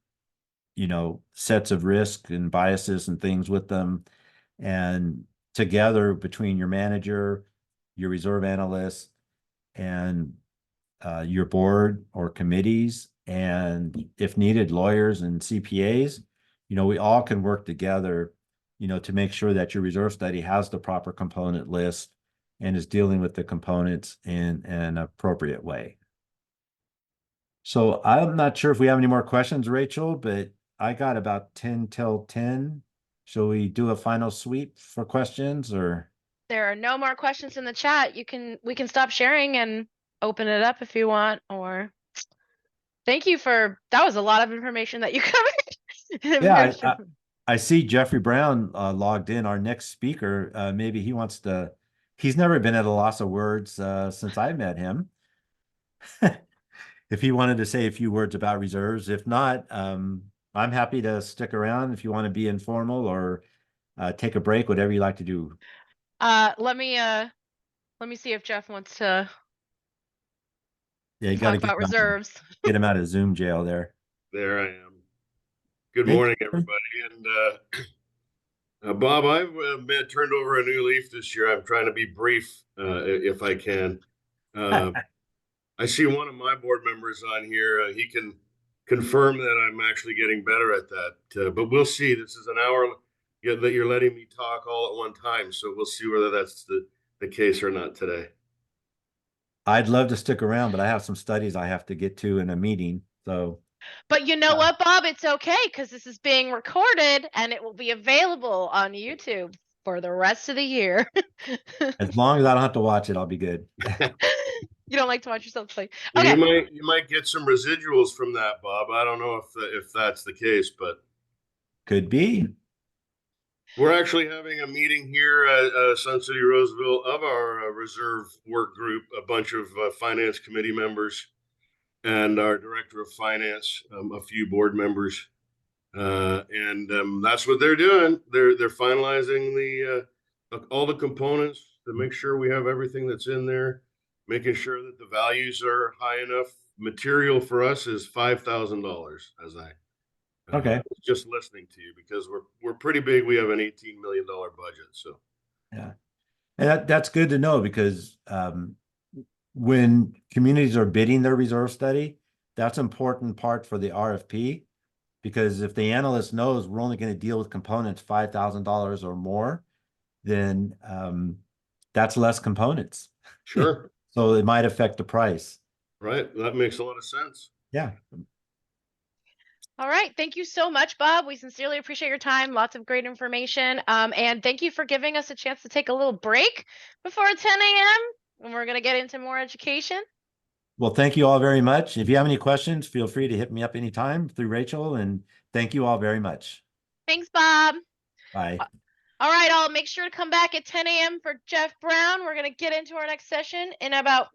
sets of risk and biases and things with them. And together, between your manager, your reserve analyst, and your board or committees, and if needed, lawyers and CPAs, we all can work together, to make sure that your reserve study has the proper component list and is dealing with the components in an appropriate way. So I'm not sure if we have any more questions, Rachel, but I got about 10 till 10. Shall we do a final sweep for questions, or? There are no more questions in the chat. We can stop sharing and open it up if you want, or thank you that was a lot of information that you covered. Yeah, I see Geoffrey Browne logged in, our next speaker. Maybe he wants to, he's never been at a loss of words since I met him. If he wanted to say a few words about reserves. If not, I'm happy to stick around if you want to be informal or take a break, whatever you like to do. Let me see if Jeff wants to you got to talk about reserves. Get him out of Zoom jail there. There I am. Good morning, everybody. And Bob, I've been turned over a new leaf this year. I'm trying to be brief if I can. I see one of my board members on here. He can confirm that I'm actually getting better at that. But we'll see. This is an hour that you're letting me talk all at one time. So we'll see whether that's the case or not today. I'd love to stick around, but I have some studies I have to get to in a meeting. So, but you know what, Bob? It's okay because this is being recorded and it will be available on YouTube. for the rest of the year. As long as I don't have to watch it, I'll be good. You don't like to watch yourself play. Yeah, Okay. you might get some residuals from that, Bob. I don't know if that's the case, but Could be. we're actually having a meeting here at Sun City Roseville of our reserve work group, a bunch of finance committee members and our director of finance, a few board members. And that's what they're doing. They're finalizing the all the components to make sure we have everything that's in there, making sure that the values are high enough. Material for us is $5,000, as I Okay. just listening to you, because we're pretty big. We have an $18 million budget, so Yeah. And that's good to know, because when communities are bidding their reserve study, that's an important part for the RFP, because if the analyst knows we're only going to deal with components $5,000 or more, then that's less components. sure. So it might affect the price. Right. That makes a lot of sense. Yeah. All right. Thank you so much, Bob. We sincerely appreciate your time. Lots of great information. And thank you for giving us a chance to take a little break before 10 a.m. when we're going to get into more education. Well, thank you all very much. If you have any questions, feel free to hit me up anytime through Rachel, and thank you all very much. Thanks, Bob. Bye. All right, I'll make sure to come back at 10 a.m. for Jeff Browne. We're going to get into our next session in about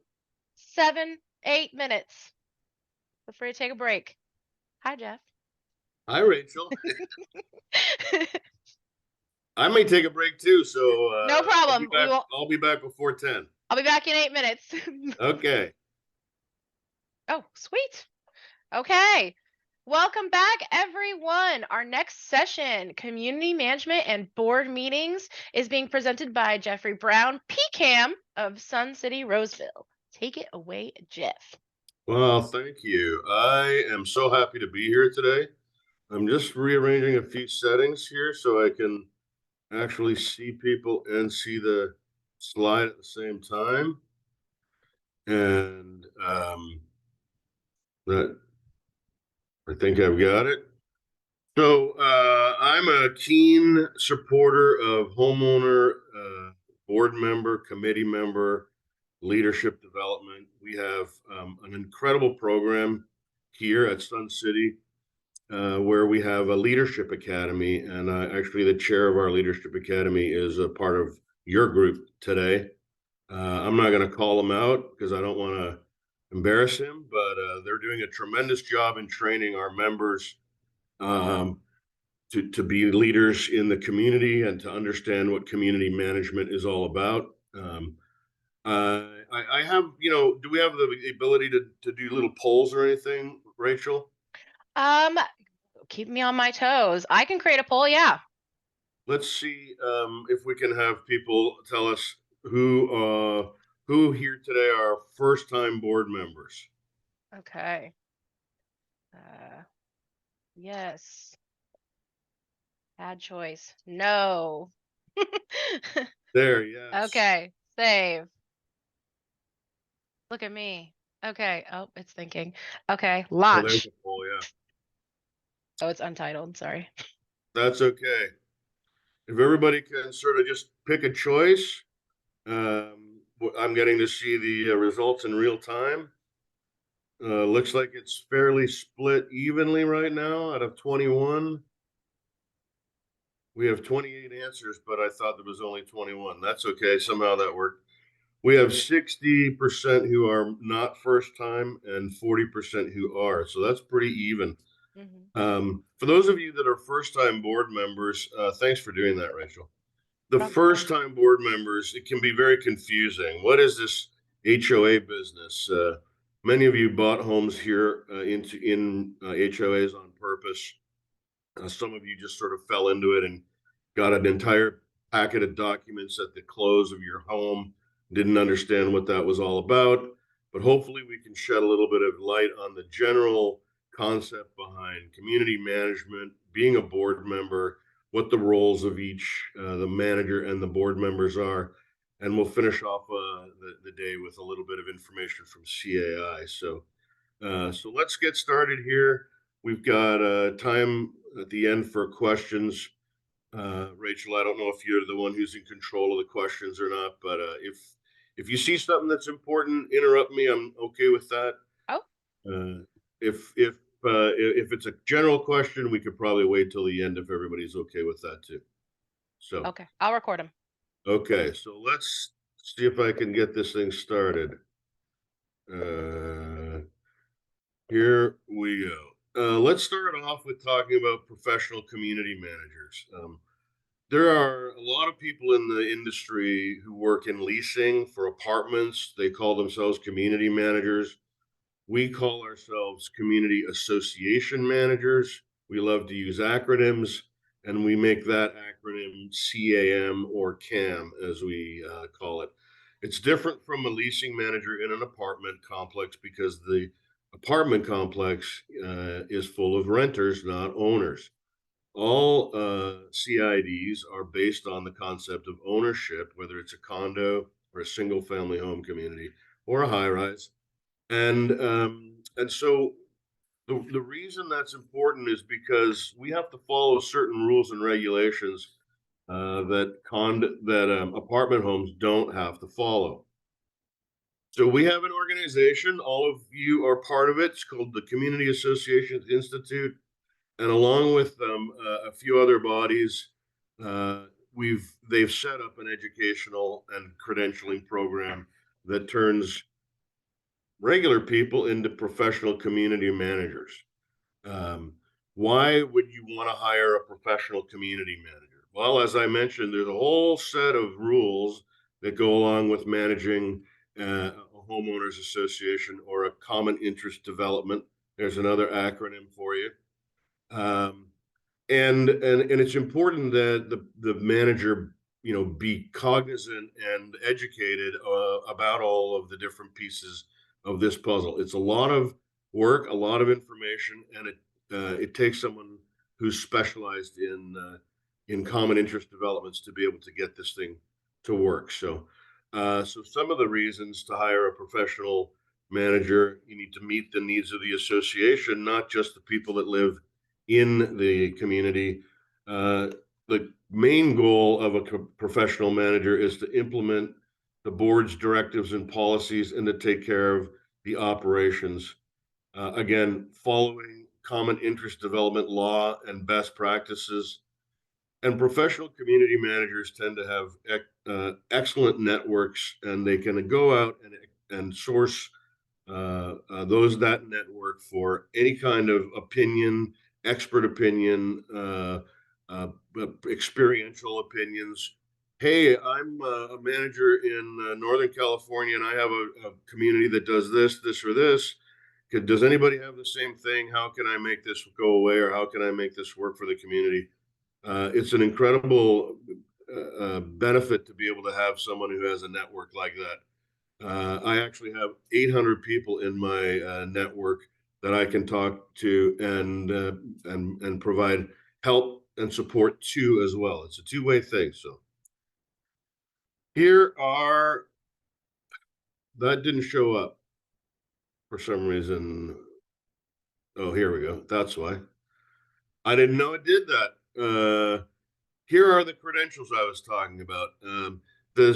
7-8 minutes. Feel free to take a break. Hi, Jeff. Hi, Rachel. I may take a break too, so no problem. I'll be back before 10. I'll be back in 8 minutes. Okay. Oh, sweet. Okay. Welcome back, everyone. Our next session, Community Management and Board Meetings, is being presented by Geoffrey Browne, PCAM of Sun City, Roseville. Take it away, Jeff. Well, thank you. I am so happy to be here today. I'm just rearranging a few settings here so I can actually see people and see the slide at the same time. And that, I think I've got it. So I'm a keen supporter of homeowner, board member, committee member, leadership development. We have an incredible program here at Sun City where we have a leadership academy, and actually the chair of our leadership academy is a part of your group today. I'm not going to call him out because I don't want to embarrass him, but they're doing a tremendous job in training our members to be leaders in the community and to understand what community management is all about. I have, do we have the ability to do little polls or anything, Rachel? Keep me on my toes. I can create a poll, yeah. Let's see if we can have people tell us who here today are first-time board members. Okay. Yes. Bad choice. No. There, yes. Okay. Save. Look at me. Okay. Oh, it's thinking. Okay. Oh, there's Launch. a poll, yeah. Oh, it's untitled. Sorry. That's okay. If everybody can sort of just pick a choice, I'm getting to see the results in real time. Looks like it's fairly split evenly right now out of 21. We have 28 answers, but I thought there was only 21. That's okay. Somehow that worked. We have 60% who are not first time and 40% who are. So that's pretty even. Mm-hmm. For those of you that are first time board members, thanks for doing that, Rachel. The first time board members, it can be very confusing. What is this HOA business? Many of you bought homes here in HOAs on purpose. Some of you just sort of fell into it and got an entire packet of documents at the close of your home, didn't understand what that was all about. But hopefully we can shed a little bit of light on the general concept behind community management, being a board member, what the roles of each, the manager and the board members are. And we'll finish off the day with a little bit of information from CAI. So let's get started here. We've got time at the end for questions. Rachel, I don't know if you're the one who's in control of the questions or not, but if you see something that's important, interrupt me. I'm okay with that. Oh, If it's a general question, we could probably wait till the end if everybody's okay with that too. So, okay. I'll record them. okay, so let's see if I can get this thing started. Here we go. Let's start off with talking about professional community managers. There are a lot of people in the industry who work in leasing for apartments. They call themselves community managers. We call ourselves community association managers. We love to use acronyms, and we make that acronym CAM or CAM, as we call it. It's different from a leasing manager in an apartment complex because the apartment complex is full of renters, not owners. All CIDs are based on the concept of ownership, whether it's a condo or a single family home community or a high rise. And so the reason that's important is because we have to follow certain rules and regulations that apartment homes don't have to follow. So we have an organization, all of you are part of it. It's called the Community Associations Institute, and along with a few other bodies, they've set up an educational and credentialing program that turns regular people into professional community managers. Why would you want to hire a professional community manager? Well, as I mentioned, there's a whole set of rules that go along with managing a homeowners association or a common interest development. There's another acronym for you. And it's important that the manager, be cognizant and educated about all of the different pieces of this puzzle. It's a lot of work, a lot of information, and it takes someone who's specialized in common interest developments to be able to get this thing to work. So some of the reasons to hire a professional manager: you need to meet the needs of the association, not just the people that live in the community. The main goal of a professional manager is to implement the board's directives and policies and to take care of the operations. Again, following common interest development law and best practices. And professional community managers tend to have excellent networks, and they can go out and source that network for any kind of opinion, expert opinion, experiential opinions. Hey, I'm a manager in Northern California, and I have a community that does this, or this. Does anybody have the same thing? How can I make this go away, or how can I make this work for the community? It's an incredible benefit to be able to have someone who has a network like that. I actually have 800 people in my network that I can talk to and provide help and support to as well. It's a two-way thing. So that didn't show up for some reason. Oh, here we go. That's why. I didn't know it did that. Here are the credentials I was talking about. The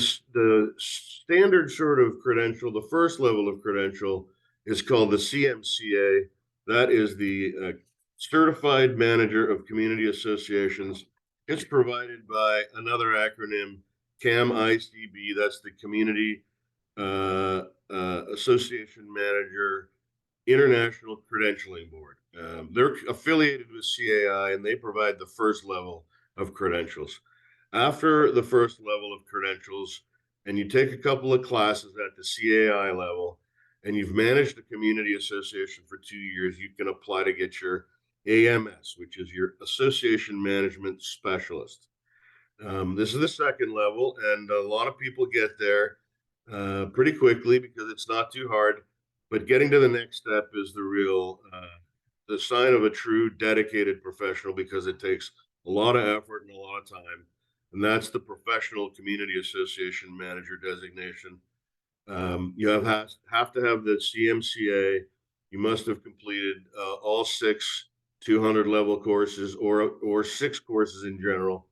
standard sort of credential, the first level of credential, is called the CMCA. That is the Certified Manager of Community Associations. It's provided by another acronym, CAM-ICB. That's the Community Association Manager International Credentialing Board. They're affiliated with CAI, and they provide the first level of credentials. After the first level of credentials, and you take a couple of classes at the CAI level, and you've managed a community association for 2 years, you can apply to get your AMS, which is your Association Management Specialist. This is the second level, and a lot of people get there pretty quickly because it's not too hard. But getting to the next step is the sign of a true dedicated professional, because it takes a lot of effort and a lot of time. And that's the Professional Community Association Manager designation. You have to have the CMCA. You must have completed all 6 200 level courses or 6 courses in general.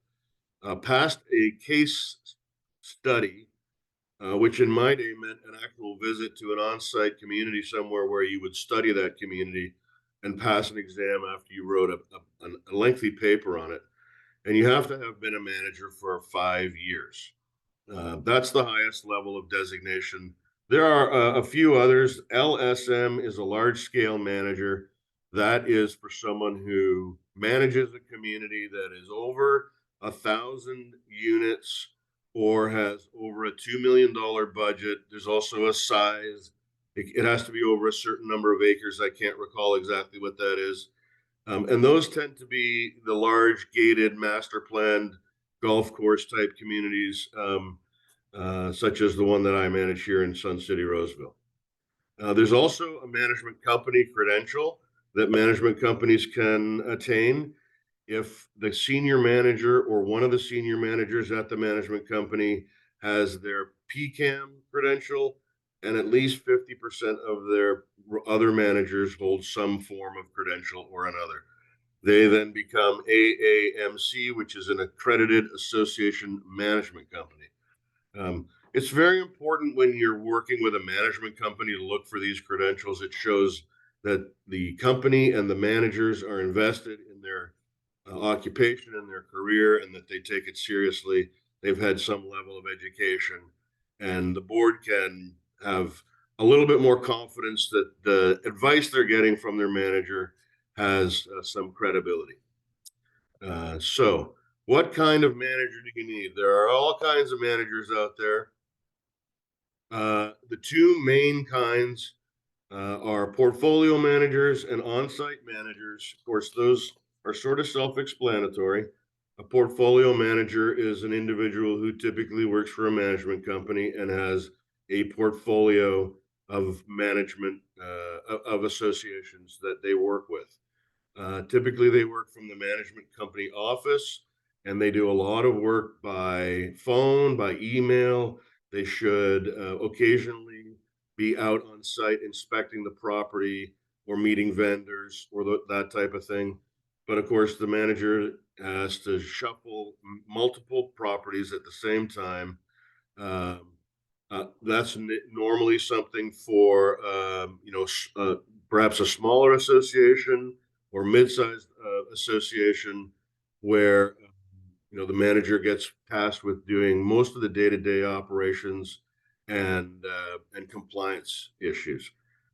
passed a case study, which in my day meant an actual visit to an on-site community somewhere where you would study that community and pass an exam after you wrote a lengthy paper on it. And you have to have been a manager for 5 years. That's the highest level of designation. There are a few others. LSM is a large scale manager. That is for someone who manages a community that is over 1,000 units or has over a $2 million budget. There's also a size. It has to be over a certain number of acres. I can't recall exactly what that is. And those tend to be the large gated master planned golf course type communities, such as the one that I manage here in Sun City, Roseville. There's also a management company credential that management companies can attain if the senior manager or one of the senior managers at the management company has their PCAM credential, and at least 50% of their other managers hold some form of credential or another. They then become AAMC, which is an accredited association management company. It's very important when you're working with a management company to look for these credentials. It shows that the company and the managers are invested in their occupation and their career, and that they take it seriously. They've had some level of education, and the board can have a little bit more confidence that the advice they're getting from their manager has some credibility. So what kind of manager do you need? There are all kinds of managers out there. The two main kinds are portfolio managers and on-site managers. Of course, those are sort of self-explanatory. A portfolio manager is an individual who typically works for a management company and has a portfolio of management of associations that they work with. Typically, they work from the management company office, and they do a lot of work by phone, by email. They should occasionally be out on site inspecting the property or meeting vendors or that type of thing. But of course, the manager has to shuffle multiple properties at the same time. That's normally something for perhaps a smaller association or mid-sized association where the manager gets tasked with doing most of the day-to-day operations and compliance issues.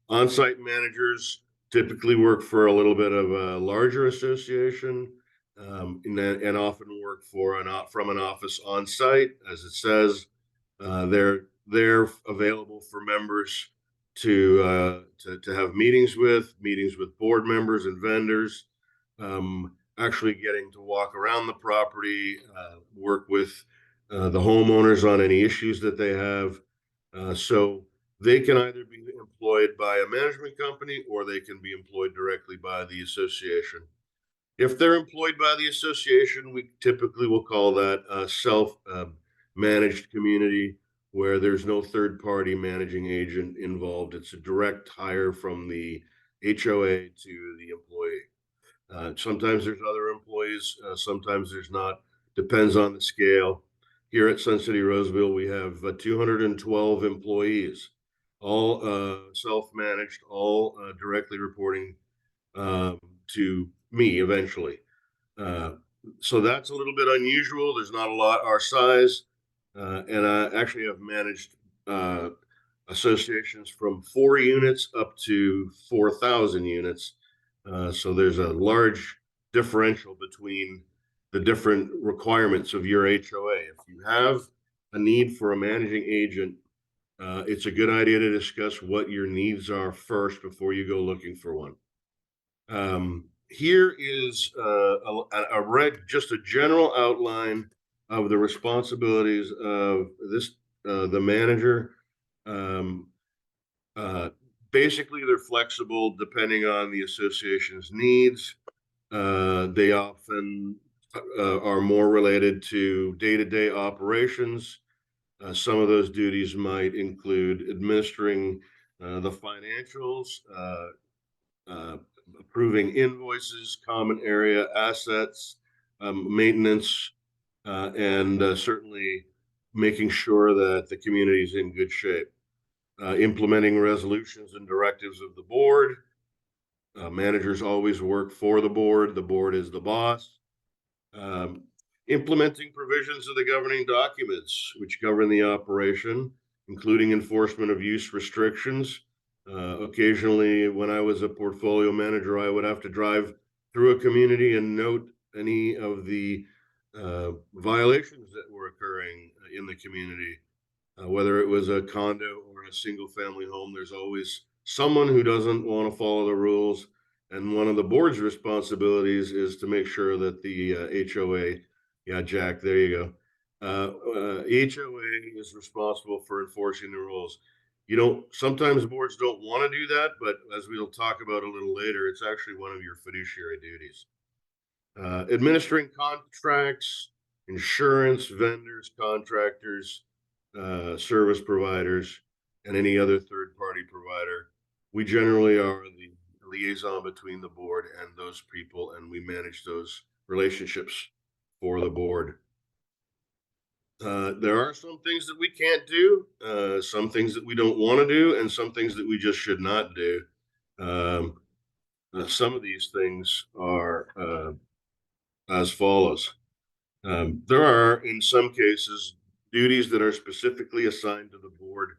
On-site managers typically work for a little bit of a larger association, and often work from an office on site. As it says, they're available for members to have meetings with board members and vendors. Actually getting to walk around the property, work with the homeowners on any issues that they have. So they can either be employed by a management company or they can be employed directly by the association. If they're employed by the association, we typically will call that a self-managed community where there's no third-party managing agent involved. It's a direct hire from the HOA to the employee. Sometimes there's other employees, sometimes there's not. Depends on the scale. Here at Sun City Roseville, we have 212 employees, all self-managed, all directly reporting to me eventually. So that's a little bit unusual. There's not a lot our size. And I actually have managed associations from 4 units up to 4,000 units. So there's a large differential between the different requirements of your HOA. If you have a need for a managing agent, it's a good idea to discuss what your needs are first before you go looking for one. Here is just a general outline of the responsibilities of the manager. Basically, they're flexible depending on the association's needs. They often are more related to day-to-day operations. Some of those duties might include administering the financials, approving invoices, common area assets, maintenance, and certainly making sure that the community is in good shape. Implementing resolutions and directives of the board. Managers always work for the board. The board is the boss. Implementing provisions of the governing documents which govern the operation, including enforcement of use restrictions. Occasionally, when I was a portfolio manager, I would have to drive through a community and note any of the violations that were occurring in the community. Whether it was a condo or a single family home, there's always someone who doesn't want to follow the rules. And one of the board's responsibilities is to make sure that the HOA, yeah, Jack, there you go. HOA is responsible for enforcing the rules. You don't, sometimes boards don't want to do that, but as we'll talk about a little later, it's actually one of your fiduciary duties. Administering contracts, insurance, vendors, contractors, service providers, and any other third-party provider. We generally are the liaison between the board and those people, and we manage those relationships for the board. There are some things that we can't do, some things that we don't want to do, and some things that we just should not do. Some of these things are as follows. There are, in some cases, duties that are specifically assigned to the board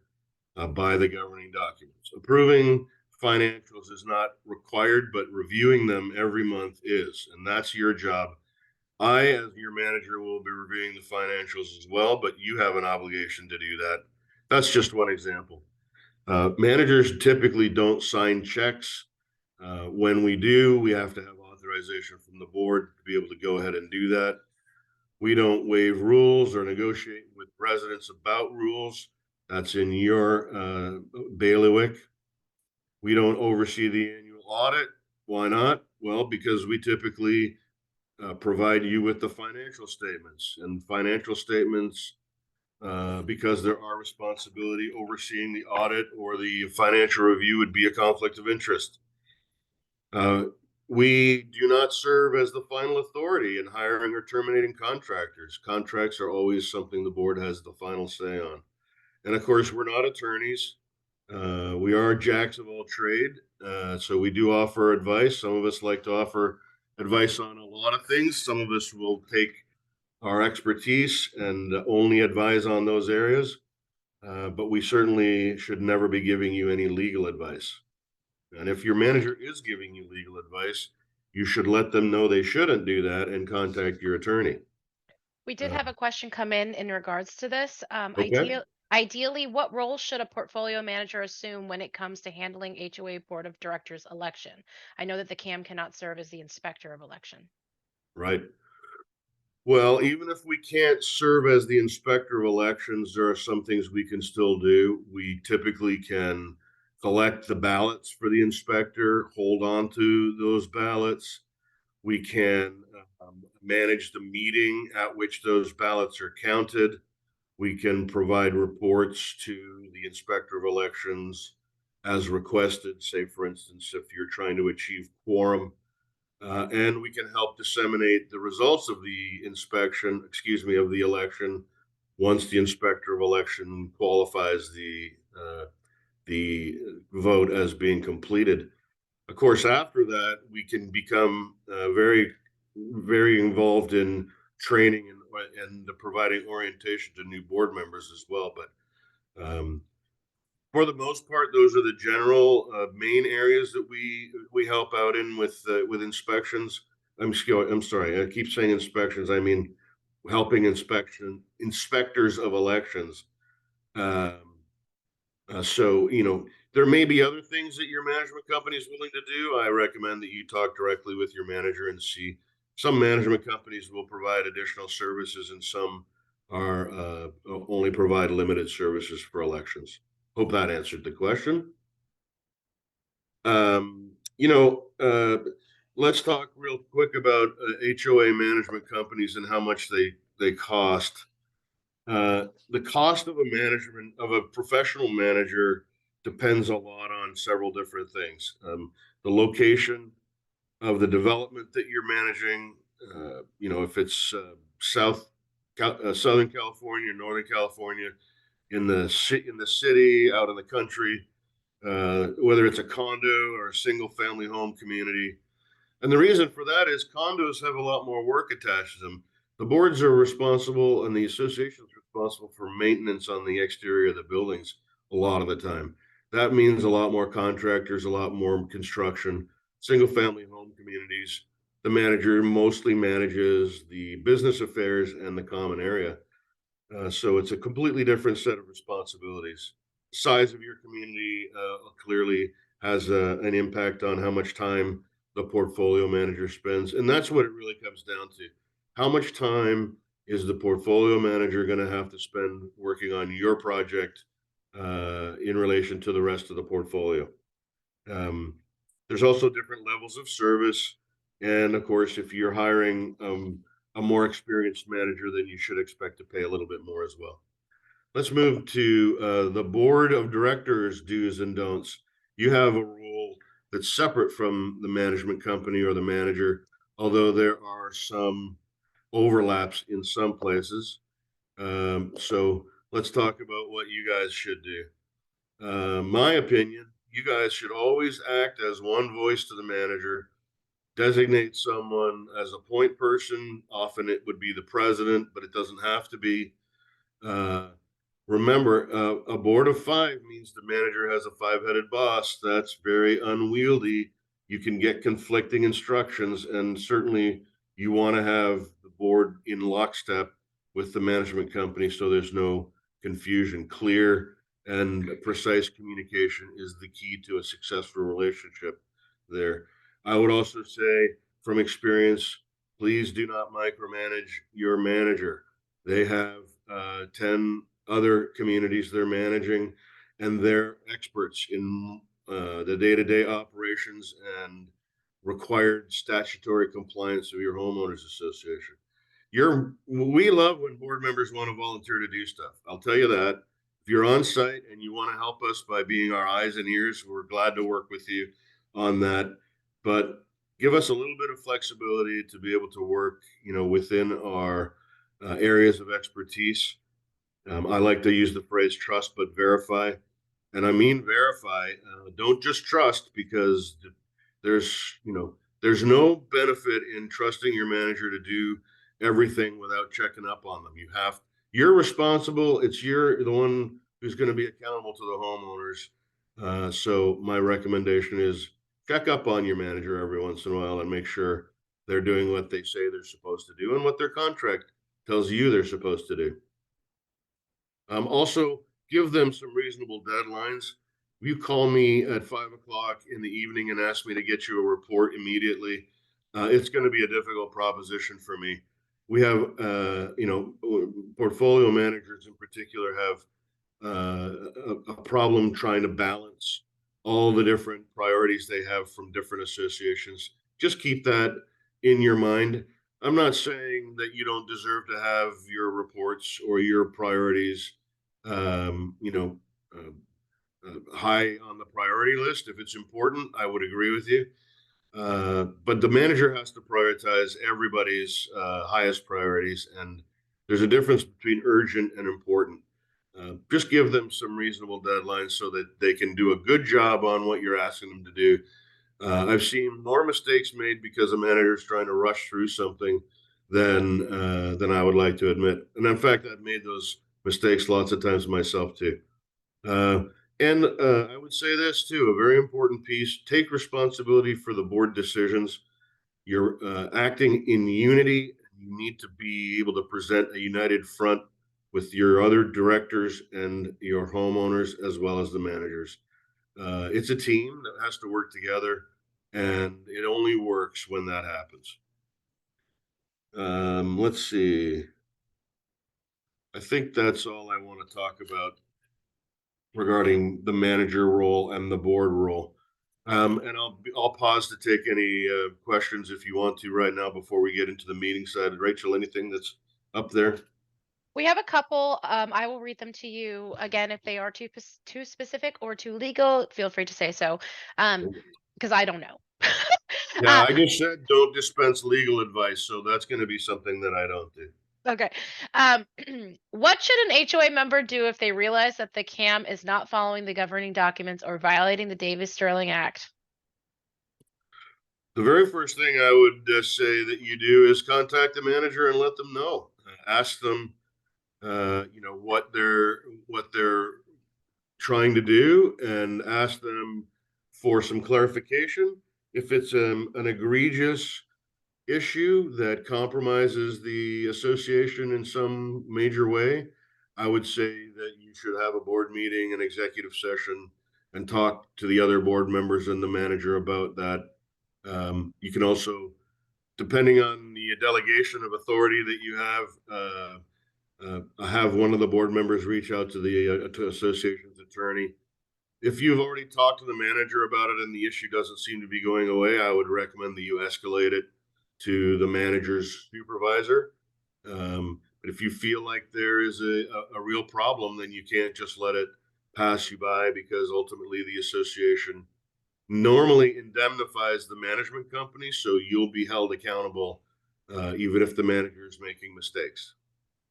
by the governing documents. Approving financials is not required, but reviewing them every month is, and that's your job. I, as your manager, will be reviewing the financials as well, but you have an obligation to do that. That's just one example. Managers typically don't sign checks. When we do, we have to have authorization from the board to be able to go ahead and do that. We don't waive rules or negotiate with residents about rules. That's in your bailiwick. We don't oversee the annual audit. Why not? Well, because we typically provide you with the financial statements, and financial statements, because they're our responsibility, overseeing the audit or the financial review would be a conflict of interest. We do not serve as the final authority in hiring or terminating contractors. Contracts are always something the board has the final say on. And of course, we're not attorneys. We are jacks of all trade. So we do offer advice. Some of us like to offer advice on a lot of things. Some of us will take our expertise and only advise on those areas. But we certainly should never be giving you any legal advice. And if your manager is giving you legal advice, you should let them know they shouldn't do that and contact your attorney. We did have a question come in regards to this. Okay. Ideally, what role should a portfolio manager assume when it comes to handling HOA board of directors election? I know that the CAM cannot serve as the inspector of election. Right. Well, even if we can't serve as the inspector of elections, there are some things we can still do. We typically can collect the ballots for the inspector, hold on to those ballots. We can manage the meeting at which those ballots are counted. We can provide reports to the inspector of elections as requested, say, for instance, if you're trying to achieve quorum. And we can help disseminate the results of the of the election once the inspector of election qualifies the vote as being completed. Of course, after that, we can become very, very involved in training and providing orientation to new board members as well. But for the most part, those are the general main areas that we help out in with inspections. I'm sorry, I keep saying inspections. I mean helping inspectors of elections. So, there may be other things that your management company is willing to do. I recommend that you talk directly with your manager and see. Some management companies will provide additional services, and some are only provide limited services for elections. Hope that answered the question. Let's talk real quick about HOA management companies and how much they cost. The cost of a professional manager depends a lot on several different things. The location of the development that you're managing, if it's Southern California, Northern California, in the city, out in the country, whether it's a condo or a single family home community. And the reason for that is condos have a lot more work attached to them. The boards are responsible and the association is responsible for maintenance on the exterior of the buildings a lot of the time. That means a lot more contractors, a lot more construction. Single family home communities, the manager mostly manages the business affairs and the common area. So it's a completely different set of responsibilities. Size of your community clearly has an impact on how much time the portfolio manager spends. And that's what it really comes down to. How much time is the portfolio manager going to have to spend working on your project in relation to the rest of the portfolio? There's also different levels of service. And of course, if you're hiring a more experienced manager, then you should expect to pay a little bit more as well. Let's move to the board of directors do's and don'ts. You have a role that's separate from the management company or the manager, although there are some overlaps in some places. So let's talk about what you guys should do. My opinion, you guys should always act as one voice to the manager. Designate someone as a point person. Often it would be the president, but it doesn't have to be. Remember, a board of 5 means the manager has a 5-headed boss. That's very unwieldy. You can get conflicting instructions, and certainly you want to have the board in lockstep with the management company so there's no confusion. Clear and precise communication is the key to a successful relationship there. I would also say, from experience, please do not micromanage your manager. They have 10 other communities they're managing, and they're experts in the day-to-day operations and required statutory compliance of your homeowners association. We love when board members want to volunteer to do stuff. I'll tell you that. If you're on site and you want to help us by being our eyes and ears, we're glad to work with you on that. But give us a little bit of flexibility to be able to work, within our areas of expertise. I like to use the phrase trust but verify. And I mean verify. Don't just trust, because there's no benefit in trusting your manager to do everything without checking up on them. You're responsible. You're the one who's going to be accountable to the homeowners. So my recommendation is check up on your manager every once in a while and make sure they're doing what they say they're supposed to do and what their contract tells you they're supposed to do. Also, give them some reasonable deadlines. If you call me at 5 o'clock in the evening and ask me to get you a report immediately, it's going to be a difficult proposition for me. We have, portfolio managers in particular have a problem trying to balance all the different priorities they have from different associations. Just keep that in your mind. I'm not saying that you don't deserve to have your reports or your priorities, high on the priority list. If it's important, I would agree with you. But the manager has to prioritize everybody's highest priorities, and there's a difference between urgent and important. Just give them some reasonable deadlines so that they can do a good job on what you're asking them to do. I've seen more mistakes made because a manager is trying to rush through something than I would like to admit. And in fact, I've made those mistakes lots of times myself too. And I would say this too, a very important piece: take responsibility for the board decisions. You're acting in unity. You need to be able to present a united front with your other directors and your homeowners, as well as the managers. It's a team that has to work together, and it only works when that happens. Let's see. I think that's all I want to talk about regarding the manager role and the board role. And I'll pause to take any questions if you want to right now before we get into the meeting side. Rachel, anything that's up there? We have a couple. I will read them to you again. If they are too specific or too legal, feel free to say so, because I don't know. Yeah, I just said don't dispense legal advice, so that's going to be something that I don't do. Okay. What should an HOA member do if they realize that the CAM is not following the governing documents or violating the Davis-Sterling Act? The very first thing I would say that you do is contact the manager and let them know. Ask them, what they're trying to do, and ask them for some clarification. If it's an egregious issue that compromises the association in some major way, I would say that you should have a board meeting, an executive session, and talk to the other board members and the manager about that. You can also, depending on the delegation of authority that you have one of the board members reach out to the to association's attorney. If you've already talked to the manager about it and the issue doesn't seem to be going away, I would recommend that you escalate it to the manager's supervisor. But if you feel like there is a real problem, then you can't just let it pass you by, because ultimately the association normally indemnifies the management company, so you'll be held accountable even if the manager is making mistakes.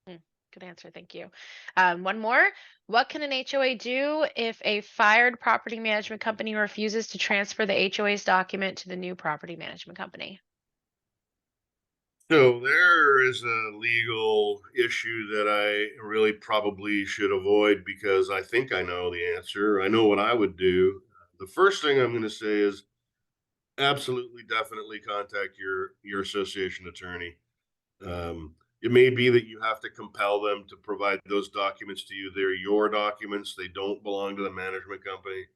Good answer. Thank you. One more. What can an HOA do if a fired property management company refuses to transfer the HOA's document to the new property management company? So there is a legal issue that I really probably should avoid, because I think I know the answer. I know what I would do. The first thing I'm going to say is absolutely, definitely contact your association attorney. It may be that you have to compel them to provide those documents to you. They're your documents. They don't belong to the management company.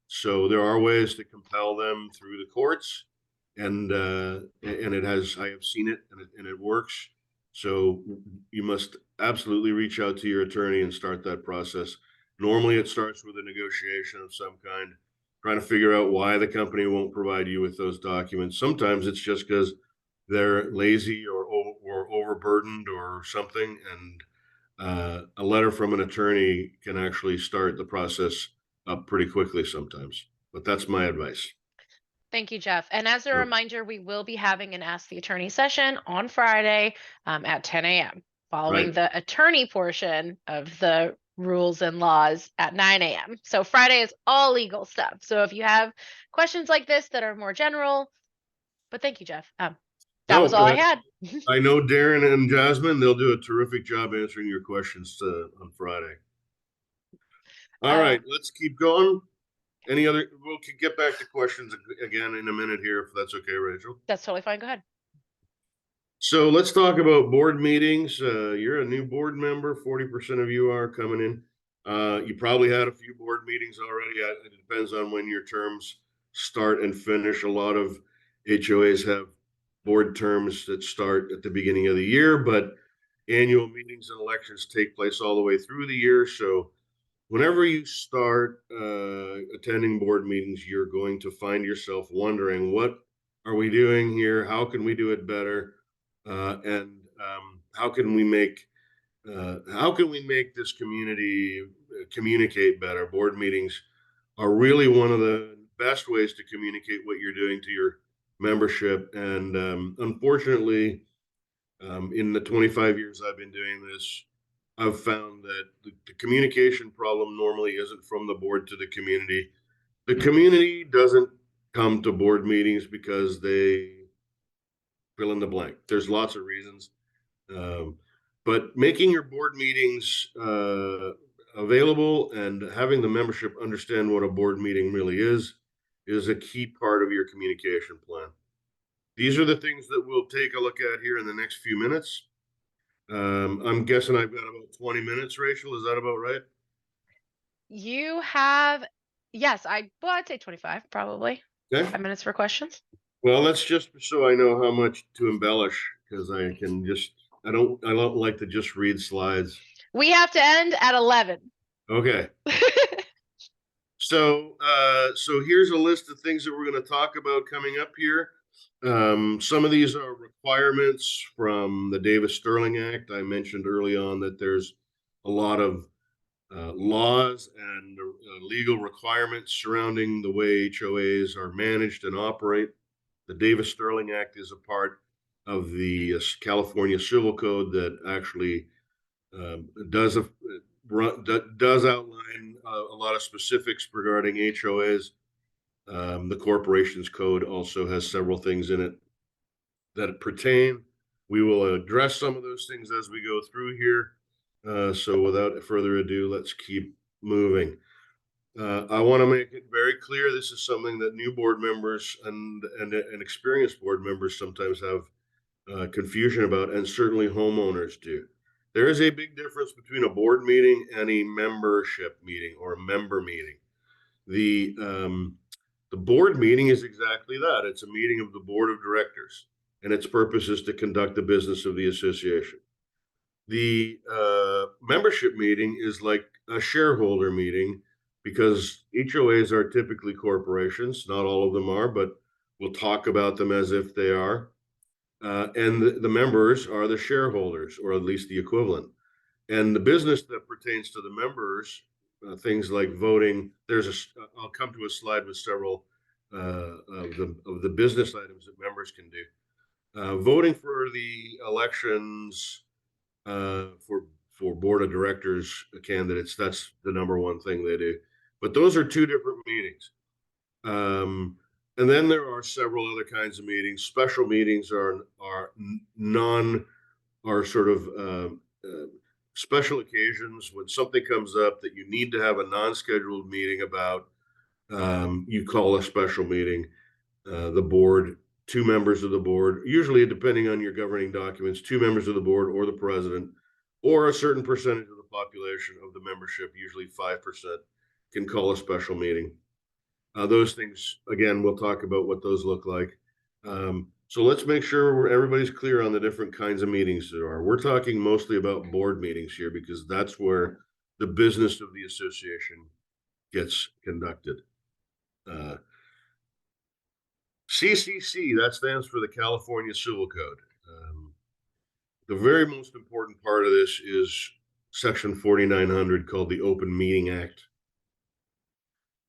So there are ways to compel them through the courts, and I have seen it, and it works. So you must absolutely reach out to your attorney and start that process. Normally it starts with a negotiation of some kind, trying to figure out why the company won't provide you with those documents. Sometimes it's just because they're lazy or overburdened or something, and a letter from an attorney can actually start the process up pretty quickly sometimes. But that's my advice. Thank you, Jeff. And as a Sure. reminder, we will be having an Ask the Attorney session on Friday at 10 a.m. following Right. the attorney portion of the rules and laws at 9 a.m. So Friday is all legal stuff. So if you have questions like this that are more general, but thank you, Jeff. That was No, all I had. I know Darren and Jasmine, they'll do a terrific job answering your questions on Friday. All right, let's keep going. Any other, we'll get back to questions again in a minute here, if that's okay, Rachel. That's totally fine. Go ahead. So let's talk about board meetings. You're a new board member. 40% of you are coming in. You probably had a few board meetings already. It depends on when your terms start and finish. A lot of HOAs have board terms that start at the beginning of the year, but annual meetings and elections take place all the way through the year. So whenever you start attending board meetings, you're going to find yourself wondering, what are we doing here? How can we do it better? And how can we make this community communicate better? Board meetings are really one of the best ways to communicate what you're doing to your membership. And unfortunately, in the 25 years I've been doing this, I've found that the communication problem normally isn't from the board to the community. The community doesn't come to board meetings because they fill in the blank. There's lots of reasons. But making your board meetings available and having the membership understand what a board meeting really is a key part of your communication plan. These are the things that we'll take a look at here in the next few minutes. I'm guessing I've got about 20 minutes, Rachel. Is that about right? You have, yes, I'd say 25, probably. Okay. 5 minutes for questions. Well, that's just so I know how much to embellish, because I don't like to just read slides. We have to end at 11. Okay. So here's a list of things that we're going to talk about coming up here. Some of these are requirements from the Davis-Sterling Act. I mentioned early on that there's a lot of laws and legal requirements surrounding the way HOAs are managed and operate. The Davis-Sterling Act is a part of the California Civil Code that actually does outline a lot of specifics regarding HOAs. The Corporations Code also has several things in it that pertain. We will address some of those things as we go through here. So without further ado, let's keep moving. I want to make it very clear this is something that new board members and experienced board members sometimes have confusion about, and certainly homeowners do. There is a big difference between a board meeting and a membership meeting or a member meeting. The board meeting is exactly that. It's a meeting of the board of directors, and its purpose is to conduct the business of the association. The membership meeting is like a shareholder meeting, because HOAs are typically corporations. Not all of them are, but we'll talk about them as if they are. And the members are the shareholders, or at least the equivalent. And the business that pertains to the members, things like voting, I'll come to a slide with several of the business items that members can do. Voting for the elections for board of directors candidates, that's the number one thing they do. But those are two different meetings. And then there are several other kinds of meetings. Special meetings are sort of special occasions when something comes up that you need to have a non-scheduled meeting about. You call a special meeting. The board, two members of the board, usually depending on your governing documents, two members of the board or the president, or a certain percentage of the population of the membership, usually 5%, can call a special meeting. Those things, again, we'll talk about what those look like. So let's make sure everybody's clear on the different kinds of meetings there are. We're talking mostly about board meetings here, because that's where the business of the association gets conducted. CCC, that stands for the California Civil Code. The very most important part of this is Section 4900, called the Open Meeting Act.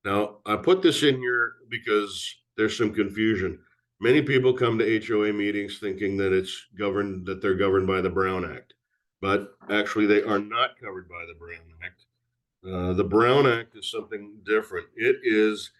Now, I put this in here because there's some confusion. Many people come to HOA meetings thinking that they're governed by the Browne Act, but actually they are not covered by the Browne Act. The Browne Act is something different. It is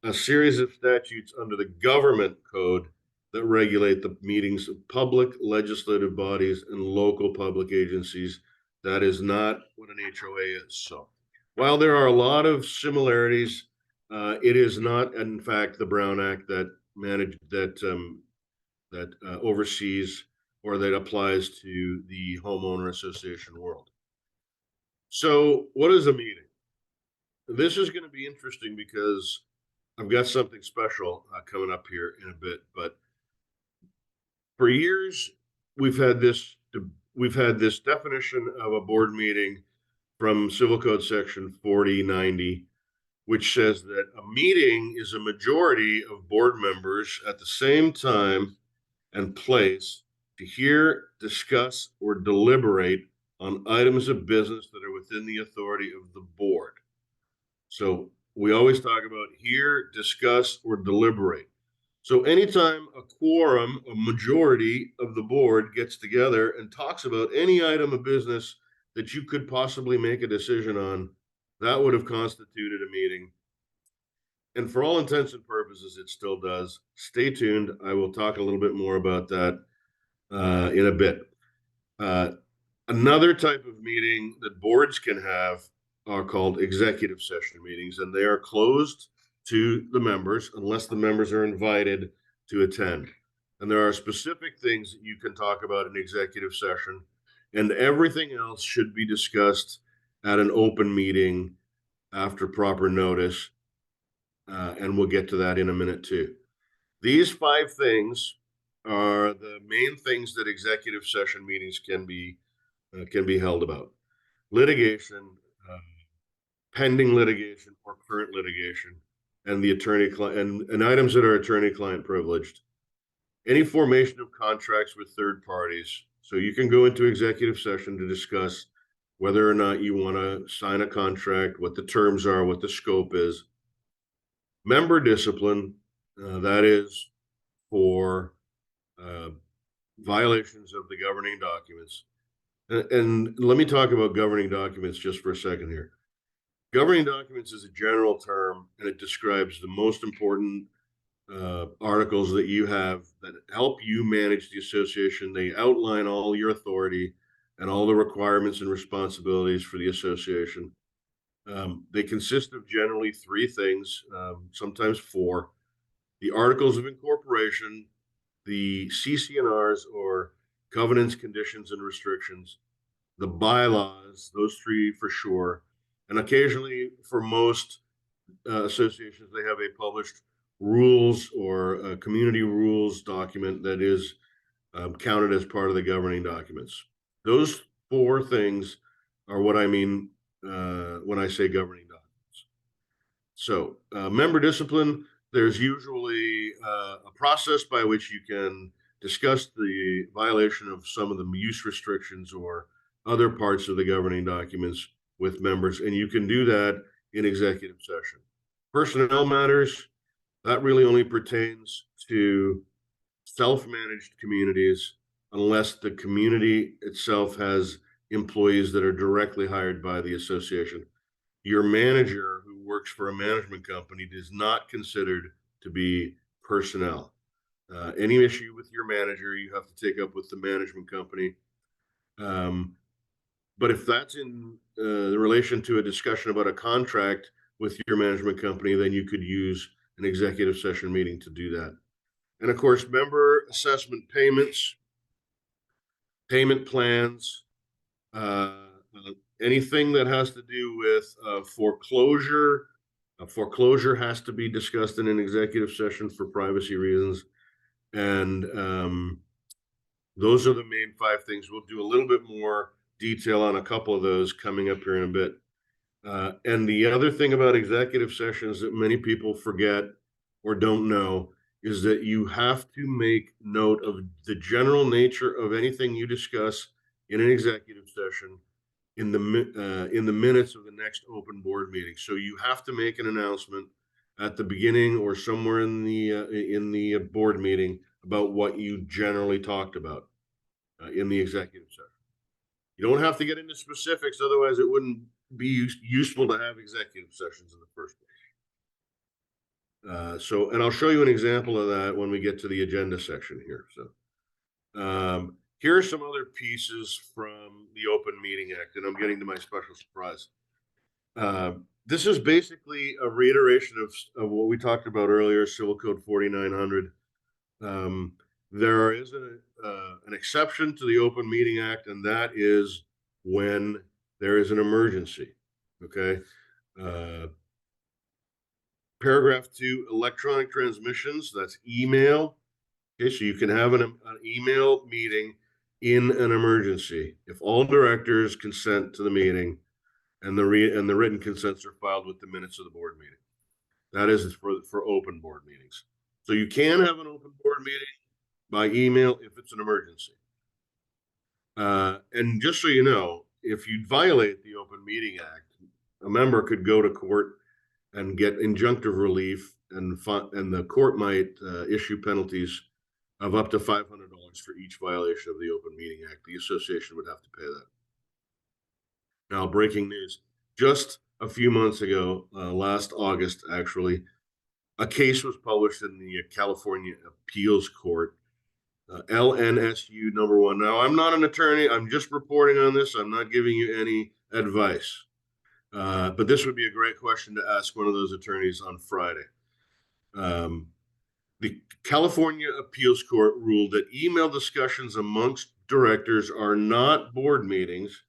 a series of statutes under the government code that regulate the meetings of public legislative bodies and local public agencies. That is not what an HOA is. So while there are a lot of similarities, it is not, in fact, the Browne Act that oversees or that applies to the homeowner association world. So what is a meeting? This is going to be interesting because I've got something special coming up here in a bit. But for years, we've had this definition of a board meeting from Civil Code Section 4090, which says that a meeting is a majority of board members at the same time and place to hear, discuss, or deliberate on items of business that are within the authority of the board. So we always talk about hear, discuss, or deliberate. So anytime a quorum, a majority of the board gets together and talks about any item of business that you could possibly make a decision on, that would have constituted a meeting. And for all intents and purposes, it still does. Stay tuned. I will talk a little bit more about that in a bit. Another type of meeting that boards can have are called executive session meetings, and they are closed to the members unless the members are invited to attend. And there are specific things that you can talk about in executive session, and everything else should be discussed at an open meeting after proper notice. And we'll get to that in a minute too. These 5 things are the main things that executive session meetings can be held about: litigation, pending litigation or current litigation, and the attorney-client and items that are attorney-client privileged. Any formation of contracts with third parties. So you can go into executive session to discuss whether or not you want to sign a contract, what the terms are, what the scope is. Member discipline, that is for violations of the governing documents. And let me talk about governing documents just for a second here. Governing documents is a general term, and it describes the most important articles that you have that help you manage the association. They outline all your authority and all the requirements and responsibilities for the association. They consist of generally three things, sometimes four: the articles of incorporation, the CC&Rs, or covenants, conditions, and restrictions, the bylaws, those three for sure, and occasionally for most associations, they have a published rules or a community rules document that is counted as part of the governing documents. Those four things are what I mean when I say governing documents. So member discipline, there's usually a process by which you can discuss the violation of some of the use restrictions or other parts of the governing documents with members, and you can do that in executive session. Personnel matters, that really only pertains to self-managed communities unless the community itself has employees that are directly hired by the association. Your manager who works for a management company is not considered to be personnel. Any issue with your manager, you have to take up with the management company. But if that's in relation to a discussion about a contract with your management company, then you could use an executive session meeting to do that. And of course, member assessment payments, payment plans, anything that has to do with foreclosure. Foreclosure has to be discussed in an executive session for privacy reasons. And those are the main five things. We'll do a little bit more detail on a couple of those coming up here in a bit. And the other thing about executive sessions that many people forget or don't know is that you have to make note of the general nature of anything you discuss in an executive session in the minutes of the next open board meeting. So you have to make an announcement at the beginning or somewhere in the board meeting about what you generally talked about in the executive session. You don't have to get into specifics, otherwise it wouldn't be useful to have executive sessions in the first place. And I'll show you an example of that when we get to the agenda section here. So here are some other pieces from the Open Meeting Act, and I'm getting to my special surprise. This is basically a reiteration of what we talked about earlier, Civil Code 4900. There is an exception to the Open Meeting Act, and that is when there is an emergency. Okay. Paragraph 2, electronic transmissions, that's email. Okay, so you can have an email meeting in an emergency if all directors consent to the meeting and the written consents are filed with the minutes of the board meeting. That is for open board meetings. So you can have an open board meeting by email if it's an emergency. And just so you know, if you violate the Open Meeting Act, a member could go to court and get injunctive relief, and the court might issue penalties of up to $500 for each violation of the Open Meeting Act. The association would have to pay that. Now, breaking news. Just a few months ago, last August, actually, a case was published in the California Appeals Court, LNSU number 1. Now, I'm not an attorney. I'm just reporting on this. I'm not giving you any advice. But this would be a great question to ask one of those attorneys on Friday. The California Appeals Court ruled that email discussions amongst directors are not board meetings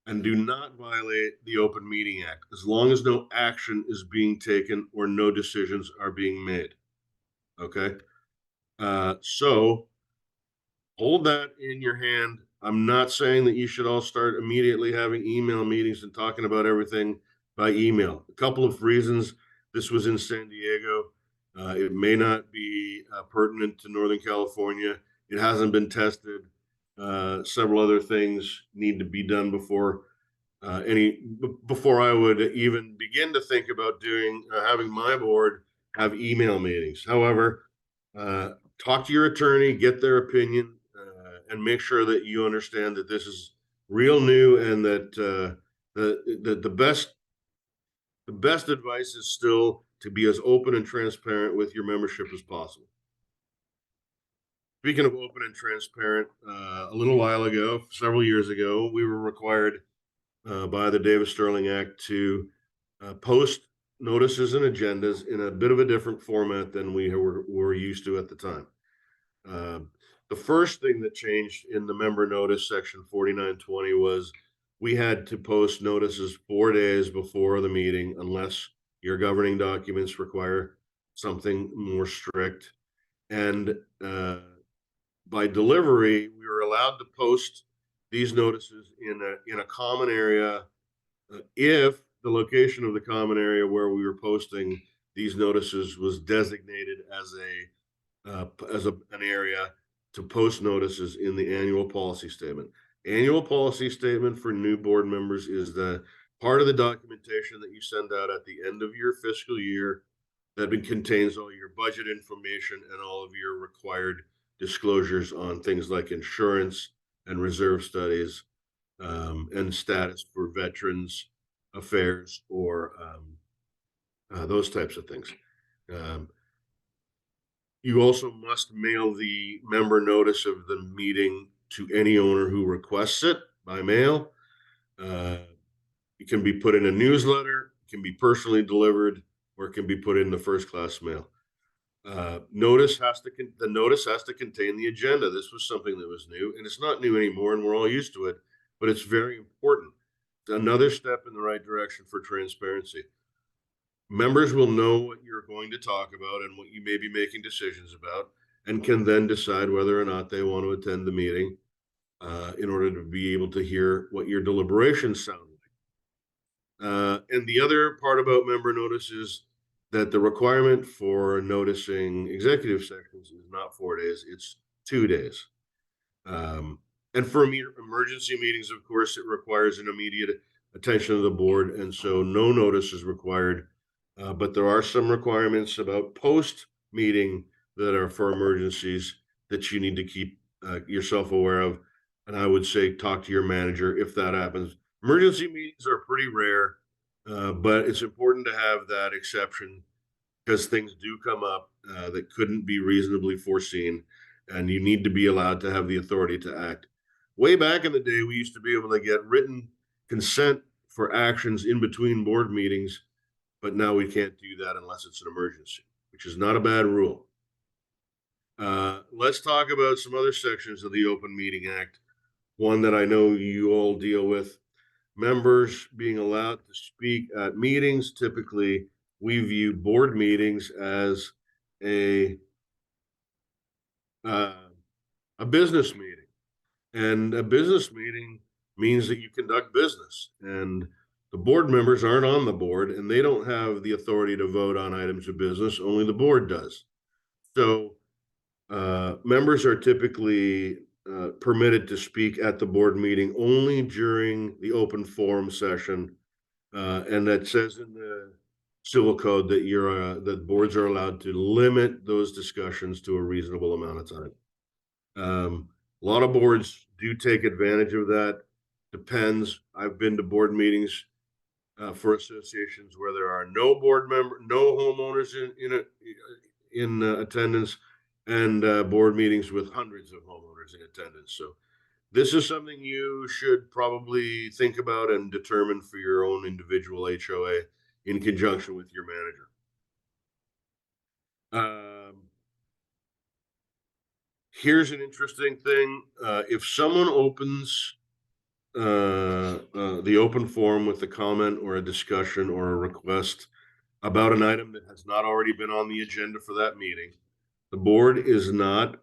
and do not violate the Open Meeting Act as long as no action is being taken or no decisions are being made. Okay. So hold that in your hand. I'm not saying that you should all start immediately having email meetings and talking about everything by email. A couple of reasons. This was in San Diego. It may not be pertinent to Northern California. It hasn't been tested. Several other things need to be done before I would even begin to think about having my board have email meetings. However, talk to your attorney, get their opinion. and make sure that you understand that this is real new, and that the best advice is still to be as open and transparent with your membership as possible. Speaking of open and transparent, a little while ago, several years ago, we were required by the Davis-Sterling Act to post notices and agendas in a bit of a different format than we were used to at the time. The first thing that changed in the member notice section 4920 was we had to post notices 4 days before the meeting unless your governing documents require something more strict. And by delivery, we were allowed to post these notices in a common area if the location of the common area where we were posting these notices was designated as an area to post notices in the annual policy statement. Annual policy statement for new board members is the part of the documentation that you send out at the end of your fiscal year that contains all your budget information and all of your required disclosures on things like insurance and reserve studies, and status for veterans affairs, or those types of things. You also must mail the member notice of the meeting to any owner who requests it by mail. It can be put in a newsletter, it can be personally delivered, or it can be put in the first class mail. The notice has to contain the agenda. This was something that was new, and it's not new anymore, and we're all used to it, but it's very important. It's another step in the right direction for transparency. Members will know what you're going to talk about and what you may be making decisions about, and can then decide whether or not they want to attend the meeting in order to be able to hear what your deliberations sound like. And the other part about member notice is that the requirement for noticing executive sessions is not 4 days, it's 2 days. And for emergency meetings, of course, it requires an immediate attention of the board, and so no notice is required. But there are some requirements about post-meeting that are for emergencies that you need to keep yourself aware of. And I would say talk to your manager if that happens. Emergency meetings are pretty rare, but it's important to have that exception because things do come up that couldn't be reasonably foreseen, and you need to be allowed to have the authority to act. Way back in the day, we used to be able to get written consent for actions in between board meetings, but now we can't do that unless it's an emergency, which is not a bad rule. Let's talk about some other sections of the Open Meeting Act. One that I know you all deal with, members being allowed to speak at meetings. Typically, we view board meetings as a business meeting, and a business meeting means that you conduct business, and the board members aren't on the board, and they don't have the authority to vote on items of business. Only the board does. So members are typically permitted to speak at the board meeting only during the open forum session, and that says in the civil code that that boards are allowed to limit those discussions to a reasonable amount of time. A lot of boards do take advantage of that. Depends. I've been to board meetings for associations where there are no homeowners in attendance, and board meetings with hundreds of homeowners in attendance. So this is something you should probably think about and determine for your own individual HOA in conjunction with your manager. Here's an interesting thing. If someone opens the open forum with a comment or a discussion or a request about an item that has not already been on the agenda for that meeting, the board is not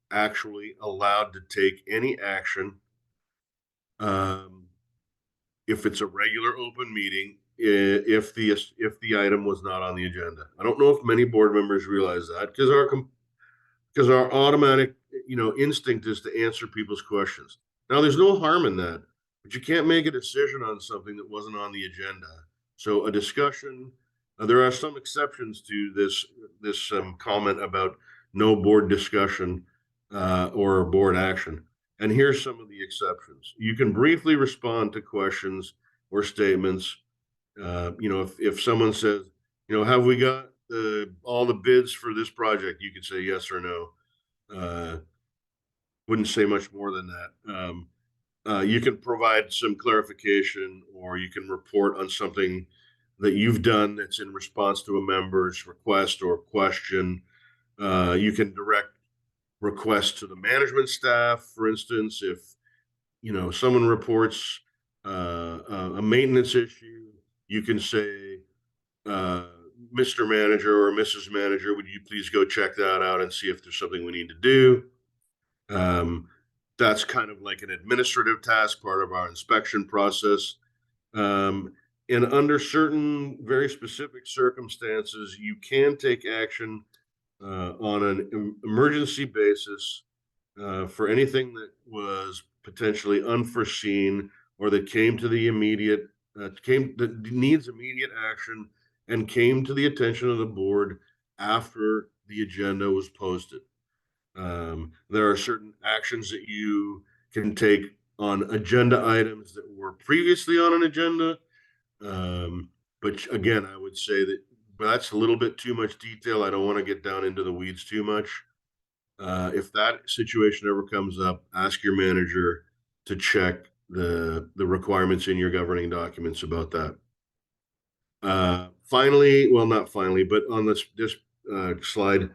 actually allowed to take any action if it's a regular open meeting, if the item was not on the agenda. I don't know if many board members realize that, because our automatic instinct is to answer people's questions. Now, there's no harm in that, but you can't make a decision on something that wasn't on the agenda. So a discussion, there are some exceptions to this comment about no board discussion or board action. And here's some of the exceptions. You can briefly respond to questions or statements. If someone says, have we got all the bids for this project? You could say yes or no. Wouldn't say much more than that. You can provide some clarification, or you can report on something that you've done that's in response to a member's request or question. You can direct requests to the management staff. For instance, if someone reports a maintenance issue, you can say, Mr. Manager or Mrs. Manager, would you please go check that out and see if there's something we need to do? That's kind of like an administrative task, part of our inspection process. And under certain very specific circumstances, you can take action on an emergency basis for anything that was potentially unforeseen or that came to the immediate that needs immediate action and came to the attention of the board after the agenda was posted. There are certain actions that you can take on agenda items that were previously on an agenda. But again, I would say that that's a little bit too much detail. I don't want to get down into the weeds too much. If that situation ever comes up, ask your manager to check the requirements in your governing documents about that. Finally, well, not finally, but on this slide,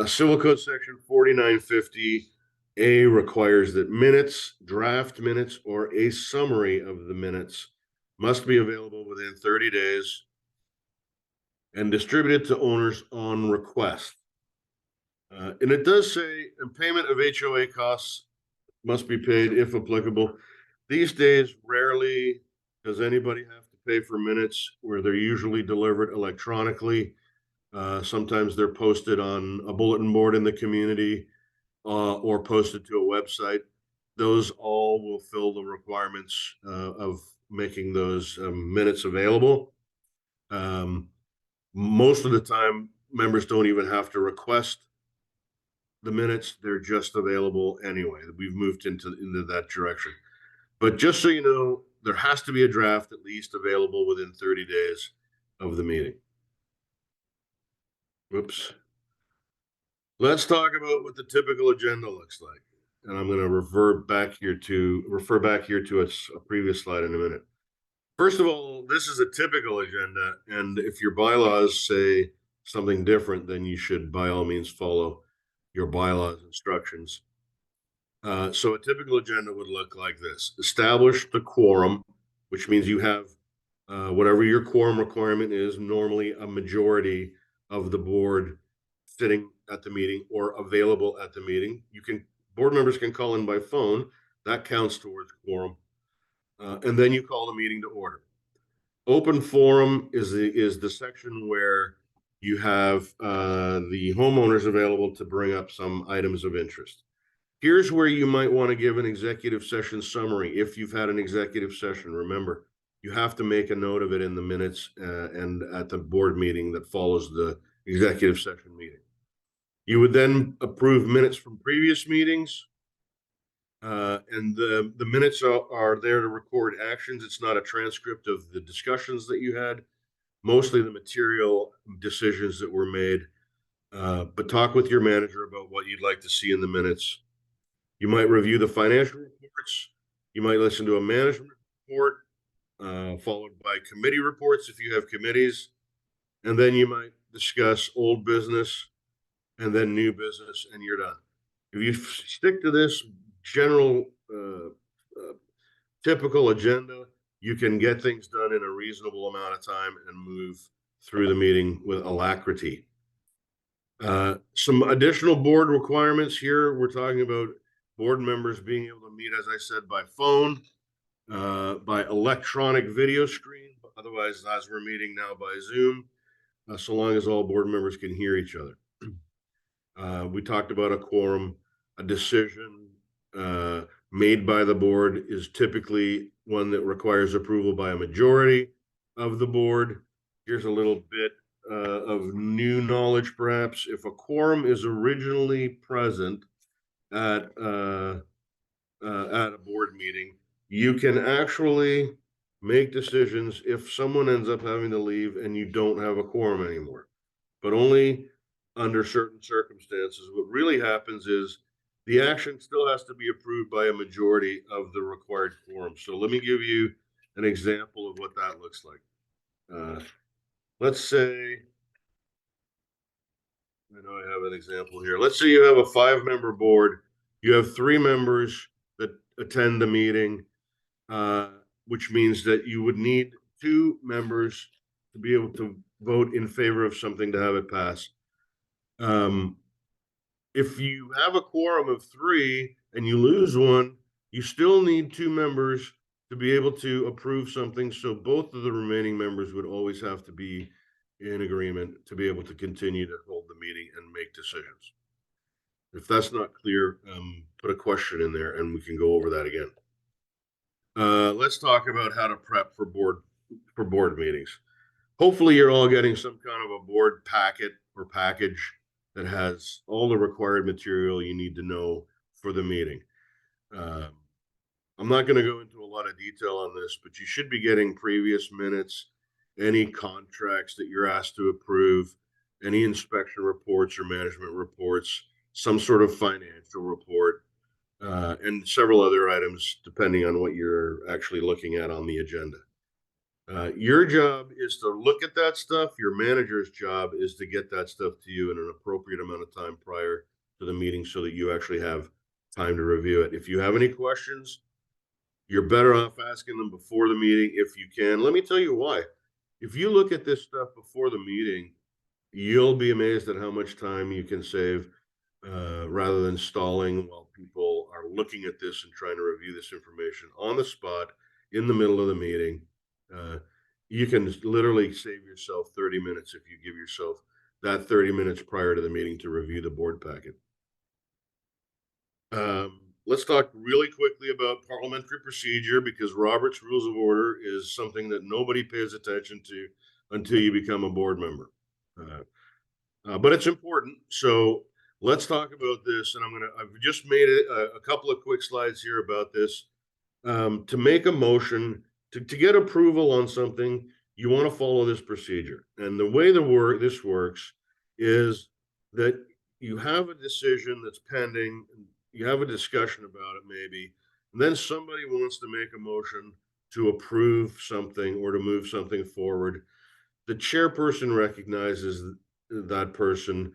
Civil Code Section 4950A requires that minutes, draft minutes, or a summary of the minutes must be available within 30 days and distributed to owners on request. And it does say payment of HOA costs must be paid if applicable. These days, rarely does anybody have to pay for minutes, where they're usually delivered electronically. Sometimes they're posted on a bulletin board in the community or posted to a website. Those all will fill the requirements of making those minutes available. Most of the time, members don't even have to request the minutes. They're just available anyway. We've moved into that direction. But just so you know, there has to be a draft at least available within 30 days of the meeting. Whoops. Let's talk about what the typical agenda looks like. And I'm going to refer back here to a previous slide in a minute. First of all, this is a typical agenda, and if your bylaws say something different, then you should by all means follow your bylaws instructions. So a typical agenda would look like this: establish the quorum, which means you have whatever your quorum requirement is, normally a majority of the board sitting at the meeting or available at the meeting. Board members can call in by phone. That counts towards quorum. And then you call the meeting to order. Open forum is the section where you have the homeowners available to bring up some items of interest. Here's where you might want to give an executive session summary. If you've had an executive session, remember, you have to make a note of it in the minutes and at the board meeting that follows the executive session meeting. You would then approve minutes from previous meetings. And the minutes are there to record actions. It's not a transcript of the discussions that you had, mostly the material decisions that were made. But talk with your manager about what you'd like to see in the minutes. You might review the financial reports. You might listen to a management report, followed by committee reports if you have committees. And then you might discuss old business and then new business, and you're done. If you stick to this general typical agenda, you can get things done in a reasonable amount of time and move through the meeting with alacrity. Some additional board requirements here. We're talking about board members being able to meet, as I said, by phone, by electronic video screen, otherwise as we're meeting now by Zoom, so long as all board members can hear each other. We talked about a quorum. A decision made by the board is typically one that requires approval by a majority of the board. Here's a little bit of new knowledge, perhaps. If a quorum is originally present at at a board meeting, you can actually make decisions if someone ends up having to leave and you don't have a quorum anymore, but only under certain circumstances. What really happens is the action still has to be approved by a majority of the required quorum. So let me give you an example of what that looks like. Let's say, I know I have an example here. Let's say you have a 5-member board. You have 3 members that attend the meeting, which means that you would need 2 members to be able to vote in favor of something to have it pass. If you have a quorum of 3 and you lose one, you still need 2 members to be able to approve something. So both of the remaining members would always have to be in agreement to be able to continue to hold the meeting and make decisions. If that's not clear, put a question in there and we can go over that again. Let's talk about how to prep for board meetings. Hopefully you're all getting some kind of a board packet or package that has all the required material you need to know for the meeting. I'm not going to go into a lot of detail on this, but you should be getting previous minutes, any contracts that you're asked to approve, any inspection reports or management reports, some sort of financial report, and several other items depending on what you're actually looking at on the agenda. Your job is to look at that stuff. Your manager's job is to get that stuff to you in an appropriate amount of time prior to the meeting so that you actually have time to review it. If you have any questions, you're better off asking them before the meeting if you can. Let me tell you why. If you look at this stuff before the meeting, you'll be amazed at how much time you can save rather than stalling while people are looking at this and trying to review this information on the spot in the middle of the meeting. You can literally save yourself 30 minutes if you give yourself that 30 minutes prior to the meeting to review the board packet. Let's talk really quickly about parliamentary procedure, because Robert's Rules of Order is something that nobody pays attention to until you become a board member. But it's important. So let's talk about this. And I've just made a couple of quick slides here about this. To make a motion, to get approval on something, you want to follow this procedure. And the way this works is that you have a decision that's pending, you have a discussion about it maybe, and then somebody wants to make a motion to approve something or to move something forward. The chairperson recognizes that person,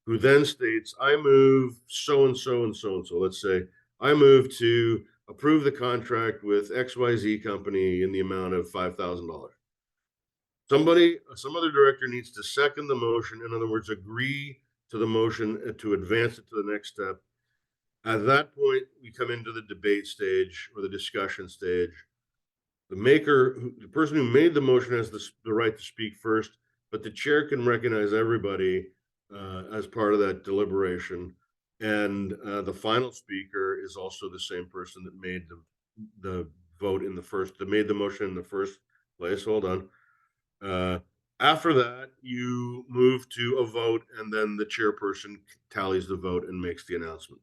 who then states, I move so and so and so and so. Let's say I move to approve the contract with XYZ company in the amount of $5,000. Some other director needs to second the motion. In other words, agree to the motion to advance it to the next step. At that point, we come into the debate stage or the discussion stage. The person who made the motion has the right to speak first, but the chair can recognize everybody as part of that deliberation. And the final speaker is also the same person that made the vote that made the motion in the first place. Hold on. After that, you move to a vote, and then the chairperson tallies the vote and makes the announcement.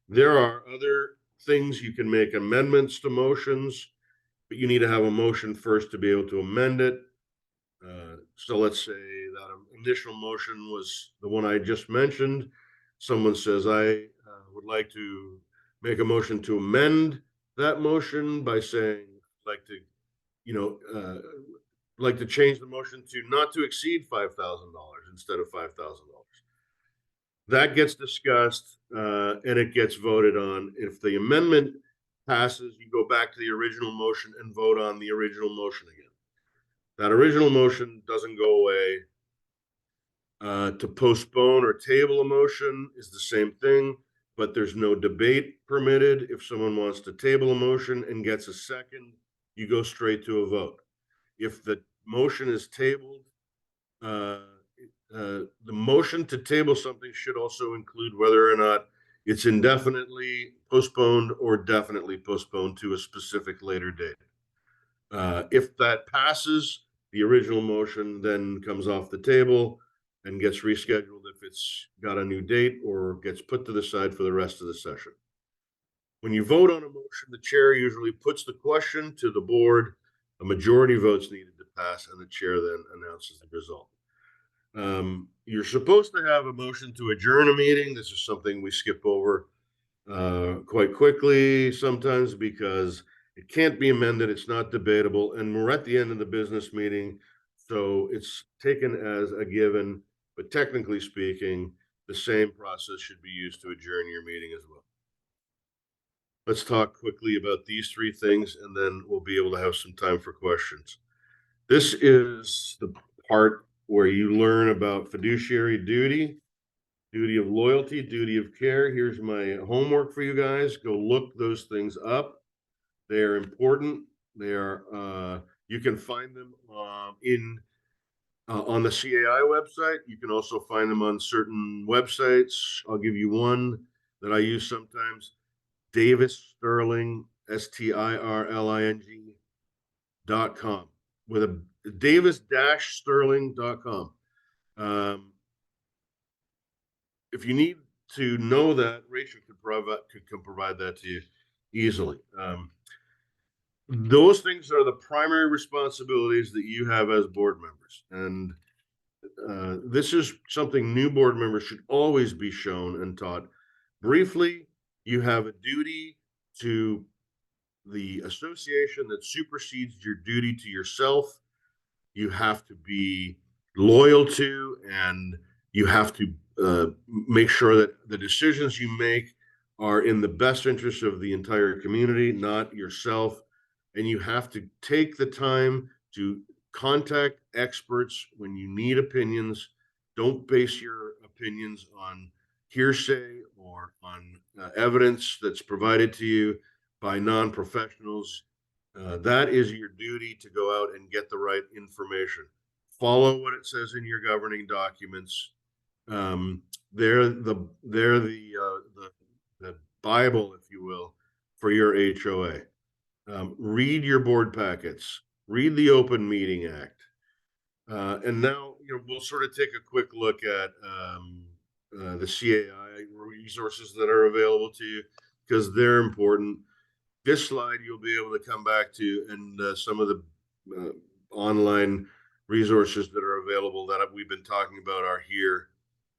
There are other things you can make amendments to motions, but you need to have a motion first to be able to amend it. So let's say that initial motion was the one I just mentioned. Someone says, I would like to make a motion to amend that motion by saying, like to change the motion to not to exceed $5,000 instead of $5,000. That gets discussed and it gets voted on. If the amendment passes, you go back to the original motion and vote on the original motion again. That original motion doesn't go away. To postpone or table a motion is the same thing, but there's no debate permitted. If someone wants to table a motion and gets a second, you go straight to a vote. If the motion is tabled, the motion to table something should also include whether or not it's indefinitely postponed or definitely postponed to a specific later date. If that passes, the original motion then comes off the table and gets rescheduled if it's got a new date or gets put to the side for the rest of the session. When you vote on a motion, the chair usually puts the question to the board. A majority votes needed to pass, and the chair then announces the result. You're supposed to have a motion to adjourn a meeting. This is something we skip over quite quickly sometimes because it can't be amended. It's not debatable. And we're at the end of the business meeting. So it's taken as a given, but technically speaking, the same process should be used to adjourn your meeting as well. Let's talk quickly about these three things, and then we'll be able to have some time for questions. This is the part where you learn about fiduciary duty, duty of loyalty, duty of care. Here's my homework for you guys. Go look those things up. They are important. They are, you can find them on the CAI website. You can also find them on certain websites. I'll give you one that I use sometimes. Davis Sterling, STIRLING.com with a Davis-Sterling.com. If you need to know that, Rachel can provide that to you easily. Those things are the primary responsibilities that you have as board members. And this is something new board members should always be shown and taught. Briefly, you have a duty to the association that supersedes your duty to yourself. You have to be loyal to, and you have to make sure that the decisions you make are in the best interest of the entire community, not yourself. And you have to take the time to contact experts when you need opinions. Don't base your opinions on hearsay or on evidence that's provided to you by non-professionals. That is your duty, to go out and get the right information. Follow what it says in your governing documents. They're the Bible, if you will, for your HOA. Read your board packets. Read the Open Meeting Act. And now, we'll sort of take a quick look at the CAI resources that are available to you, because they're important. This slide you'll be able to come back to, and some of the online resources that are available that we've been talking about are here.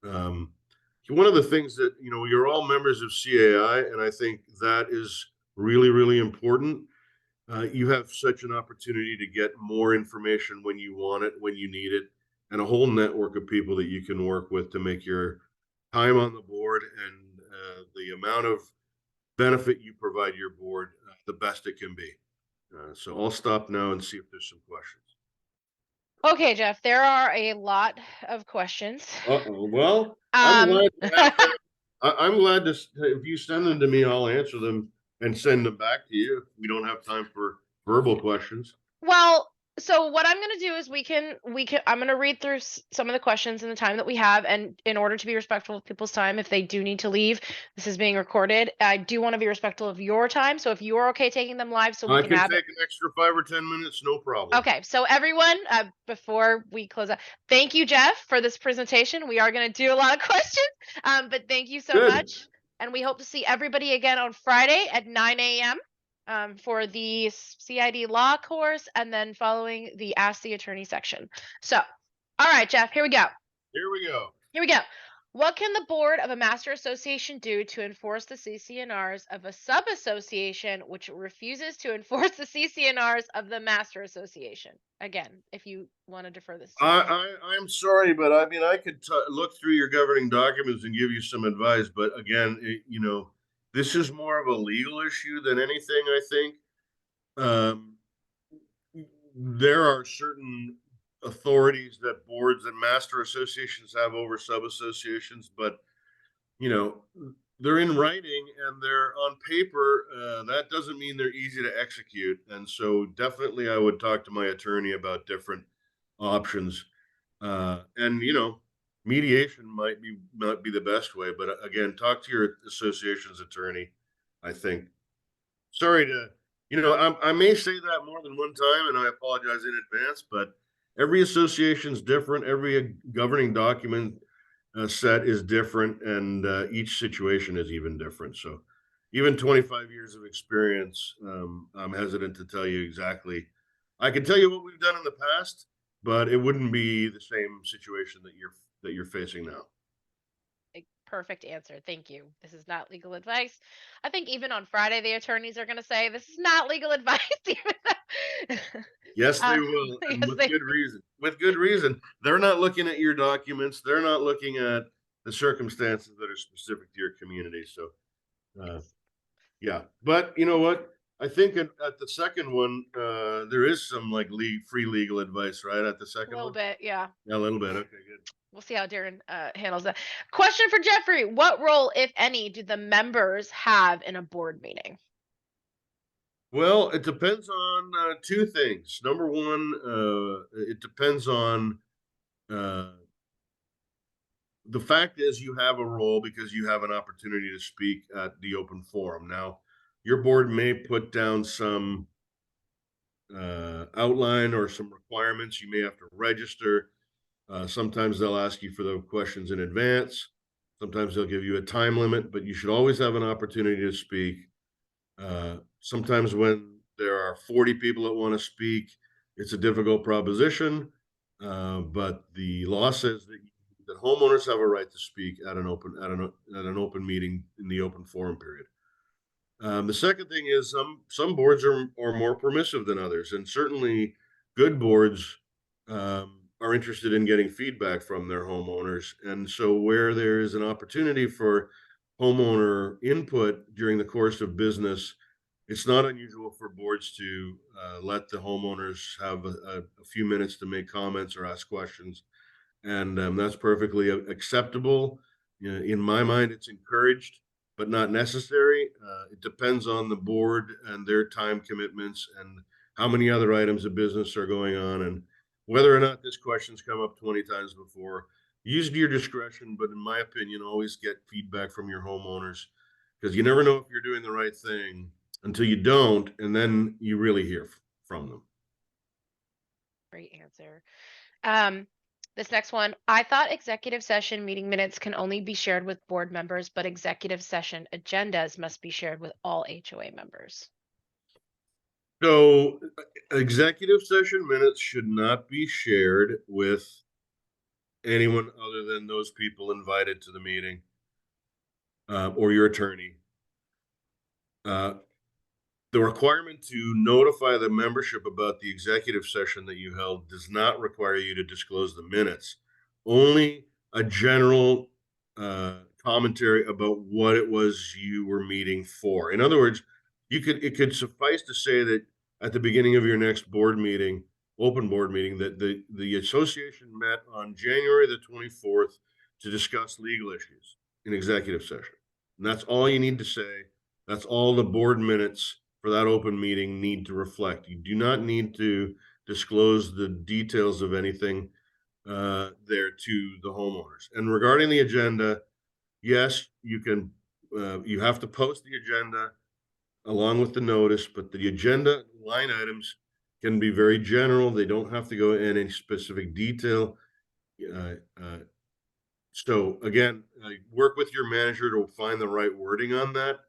One of the things that, you're all members of CAI, and I think that is really, really important. You have such an opportunity to get more information when you want it, when you need it, and a whole network of people that you can work with to make your time on the board and the amount of benefit you provide your board the best it can be. So I'll stop now and see if there's some questions. Okay, Jeff, there are a lot of questions. Well, I'm glad to, if you send them to me, I'll answer them and send them back to you if we don't have time for verbal questions. Well, so what I'm going to do is I'm going to read through some of the questions in the time that we have. And in order to be respectful of people's time, if they do need to leave, this is being recorded. I do want to be respectful of your time. So if you are okay taking them live, so we can have take an extra 5 or 10 minutes, no problem. Okay. So everyone, before we close out, thank you, Jeff, for this presentation. We are going to do a lot of questions, but thank you so much. And we hope to see everybody again on Friday at 9 a.m. For the CID law course, and then following the Ask the Attorney section. So, all right, Jeff, here we go. What can the board of a master association do to enforce the CC&Rs of a sub-association which refuses to enforce the CC&Rs of the master association? Again, if you want to defer this. I'm sorry, but I mean, I could look through your governing documents and give you some advice, but again, this is more of a legal issue than anything, I think. There are certain authorities that boards and master associations have over sub-associations, but, they're in writing and they're on paper. That doesn't mean they're easy to execute. And so definitely I would talk to my attorney about different options. And, mediation might not be the best way, but again, talk to your association's attorney, I think. Sorry to, I may say that more than one time, and I apologize in advance, but every association is different. Every governing document set is different, and each situation is even different. So even 25 years of experience, I'm hesitant to tell you exactly. I can tell you what we've done in the past, but it wouldn't be the same situation that you're facing now. A perfect answer. Thank you. This is not legal advice. I think even on Friday, the attorneys are going to say this is not legal advice. Yes, they uh, will, and yes, with they. good reason. With good reason. They're not looking at your documents. They're not looking at the circumstances that are specific to your community. So, uh, Yes. yeah. But you know what? I think at the second one, there is some like free legal advice, right? At the A second little one? bit, yeah. Yeah, a little bit. Okay, good. We'll see how Darren handles that. Question for Geoffrey: what role, if any, do the members have in a board meeting? Well, it depends on two things. Number one, it depends on uh, the fact is you have a role because you have an opportunity to speak at the open forum. Now, your board may put down some outline or some requirements. You may have to register. Sometimes they'll ask you for the questions in advance. Sometimes they'll give you a time limit, but you should always have an opportunity to speak. Sometimes when there are 40 people that want to speak, it's a difficult proposition. But the law says that homeowners have a right to speak at an open meeting in the open forum period. The second thing is some boards are more permissive than others, and certainly good boards are interested in getting feedback from their homeowners. And so where there is an opportunity for homeowner input during the course of business, it's not unusual for boards to let the homeowners have a few minutes to make comments or ask questions, and that's perfectly acceptable. You know, in my mind, it's encouraged, but not necessary. It depends on the board and their time commitments and how many other items of business are going on, and whether or not this question's come up 20 times before. Use your discretion, but in my opinion, always get feedback from your homeowners, because you never know if you're doing the right thing until you don't, and then you really hear from them. Great answer. Um, this next one, I thought executive session meeting minutes can only be shared with board members, but executive session agendas must be shared with all HOA members. So, executive session minutes should not be shared with anyone other than those people invited to the meeting, or your attorney. The requirement to notify the membership about the executive session that you held does not require you to disclose the minutes. Only a general commentary about what it was you were meeting for. In other words, it could suffice to say that at the beginning of your next board meeting, open board meeting, that the association met on January the 24th to discuss legal issues in executive session. And that's all you need to say. That's all the board minutes for that open meeting need to reflect. You do not need to disclose the details of anything there to the homeowners. And regarding the agenda, yes, you can. You have to post the agenda along with the notice, but the agenda line items can be very general. They don't have to go in any specific detail. So again, work with your manager to find the right wording on that.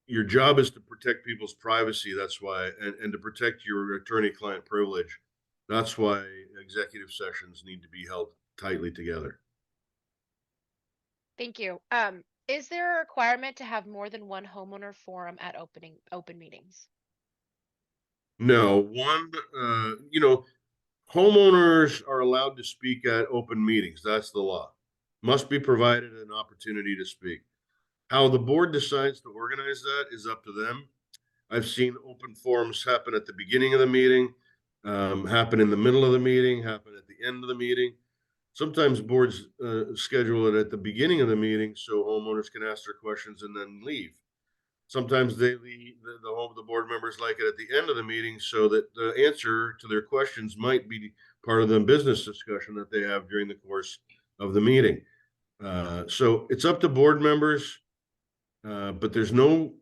Your job is to protect people's privacy. That's why, and to protect your attorney-client privilege. That's why executive sessions need to be held tightly together. Thank you. Is there a requirement to have more than one homeowner forum at open meetings? No, homeowners are allowed to speak at open meetings. That's the law. Must be provided an opportunity to speak. How the board decides to organize that is up to them. I've seen open forums happen at the beginning of the meeting, happen in the middle of the meeting, happen at the end of the meeting. Sometimes boards schedule it at the beginning of the meeting so homeowners can ask their questions and then leave. Sometimes the board members like it at the end of the meeting so that the answer to their questions might be part of the business discussion that they have during the course of the meeting. So it's up to board members, but there's no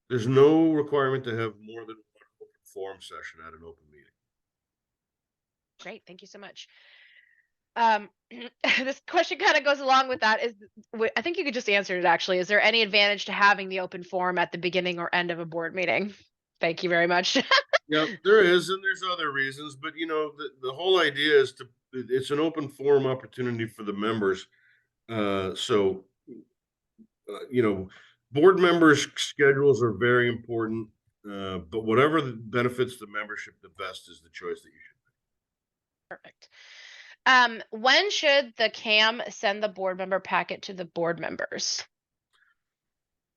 requirement to have more than one open forum session at an open meeting. Great, thank you so much. This question kind of goes along with that. I think you could just answer it actually. Is there any advantage to having the open forum at the beginning or end of a board meeting? Thank you very much. Yeah, there is, and there's other reasons, but the whole idea is it's an open forum opportunity for the members. So board members' schedules are very important, but whatever benefits the membership the best is the choice that you should make. Perfect. When should the CAM send the board member packet to the board members?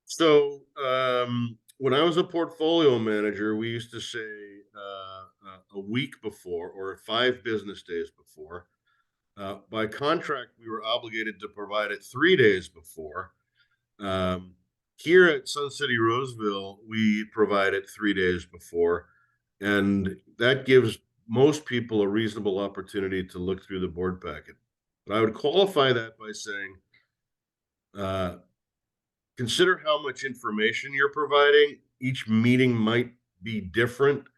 So when I was a portfolio manager, we used to say a week before or 5 business days before. By contract, we were obligated to provide it 3 days before. Here at Sun City Roseville, we provide it 3 days before, and that gives most people a reasonable opportunity to look through the board packet. But I would qualify that by saying, consider how much information you're providing. Each meeting might be different.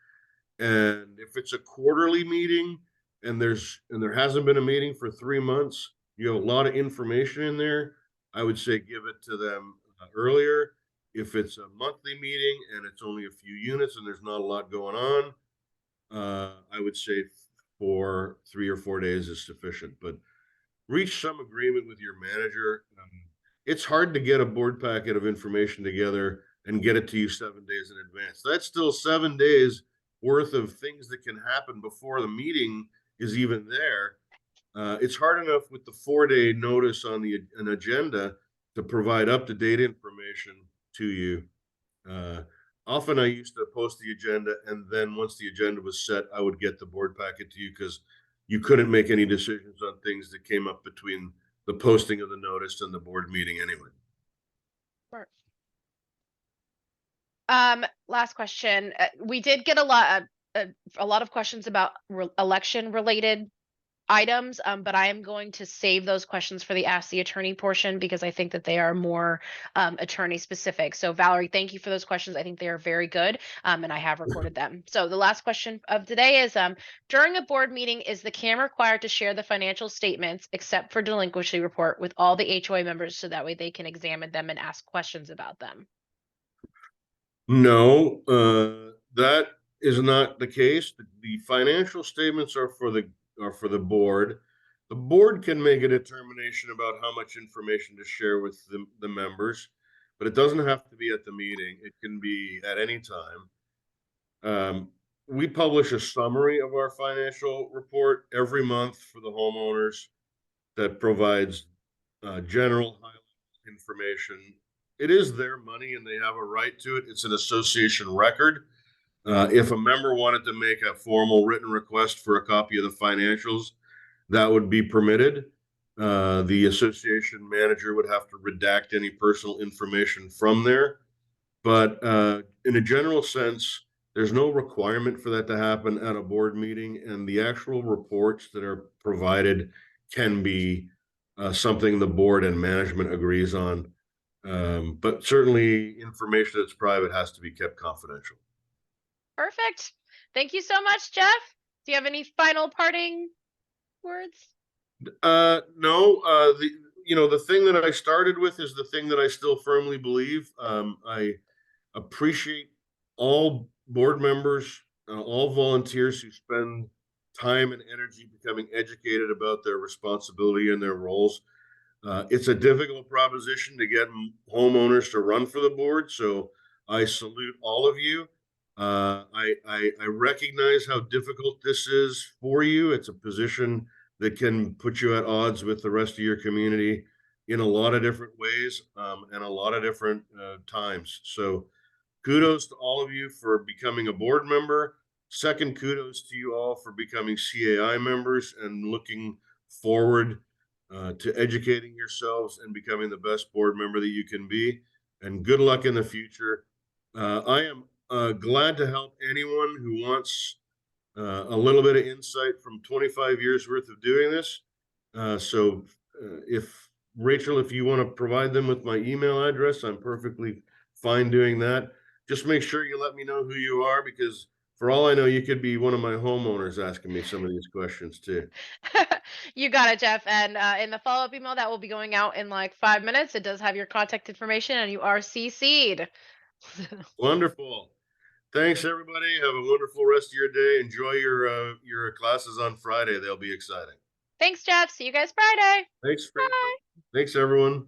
And if it's a quarterly meeting and there hasn't been a meeting for 3 months, you have a lot of information in there, I would say give it to them earlier. If it's a monthly meeting and it's only a few units and there's not a lot going on, I would say for 3 or 4 days is sufficient. But reach some agreement with your manager. It's hard to get a board packet of information together and get it to you 7 days in advance. That's still 7 days worth of things that can happen before the meeting is even there. It's hard enough with the 4-day notice on an agenda to provide up-to-date information to you. Often I used to post the agenda, and then once the agenda was set, I would get the board packet to you because you couldn't make any decisions on things that came up between the posting of the notice and the board meeting anyway. Sure. Last question. We did get a lot of questions about election related items, but I am going to save those questions for the Ask the Attorney portion because I think that they are more attorney specific. So Valerie, thank you for those questions. I think they are very good, and I have recorded them. So the last question of today is, during a board meeting, is the CAM required to share the financial statements except for delinquency report with all the HOA members so that way they can examine them and ask questions about them? No, that is not the case. The financial statements are for the board. The board can make a determination about how much information to share with the members, but it doesn't have to be at the meeting. It can be at any time. We publish a summary of our financial report every month for the homeowners that provides general high-level information. It is their money and they have a right to it. It's an association record. If a member wanted to make a formal written request for a copy of the financials, that would be permitted. The association manager would have to redact any personal information from there. But in a general sense, there's no requirement for that to happen at a board meeting, and the actual reports that are provided can be something the board and management agrees on. But certainly information that's private has to be kept confidential. Perfect. Thank you so much, Jeff. Do you have any final parting words? No. The thing that I started with is the thing that I still firmly believe. I appreciate all board members, all volunteers who spend time and energy becoming educated about their responsibility and their roles. It's a difficult proposition to get homeowners to run for the board, so I salute all of you. I recognize how difficult this is for you. It's a position that can put you at odds with the rest of your community in a lot of different ways and a lot of different times. So kudos to all of you for becoming a board member. Second, kudos to you all for becoming CAI members and looking forward to educating yourselves and becoming the best board member that you can be. And good luck in the future. I am glad to help anyone who wants a little bit of insight from 25 years worth of doing this. So if Rachel, if you want to provide them with my email address, I'm perfectly fine doing that. Just make sure you let me know who you are, because for all I know, you could be one of my homeowners asking me some of these questions too. You got it, Jeff. And in the follow-up email that will be going out in like 5 minutes, it does have your contact information and you are CC'd. Wonderful. Thanks, everybody. Have a wonderful rest of your day. Enjoy your classes on Friday. They'll be exciting. Thanks, Jeff. See you guys Friday. Thanks, Bye. Thanks, everyone.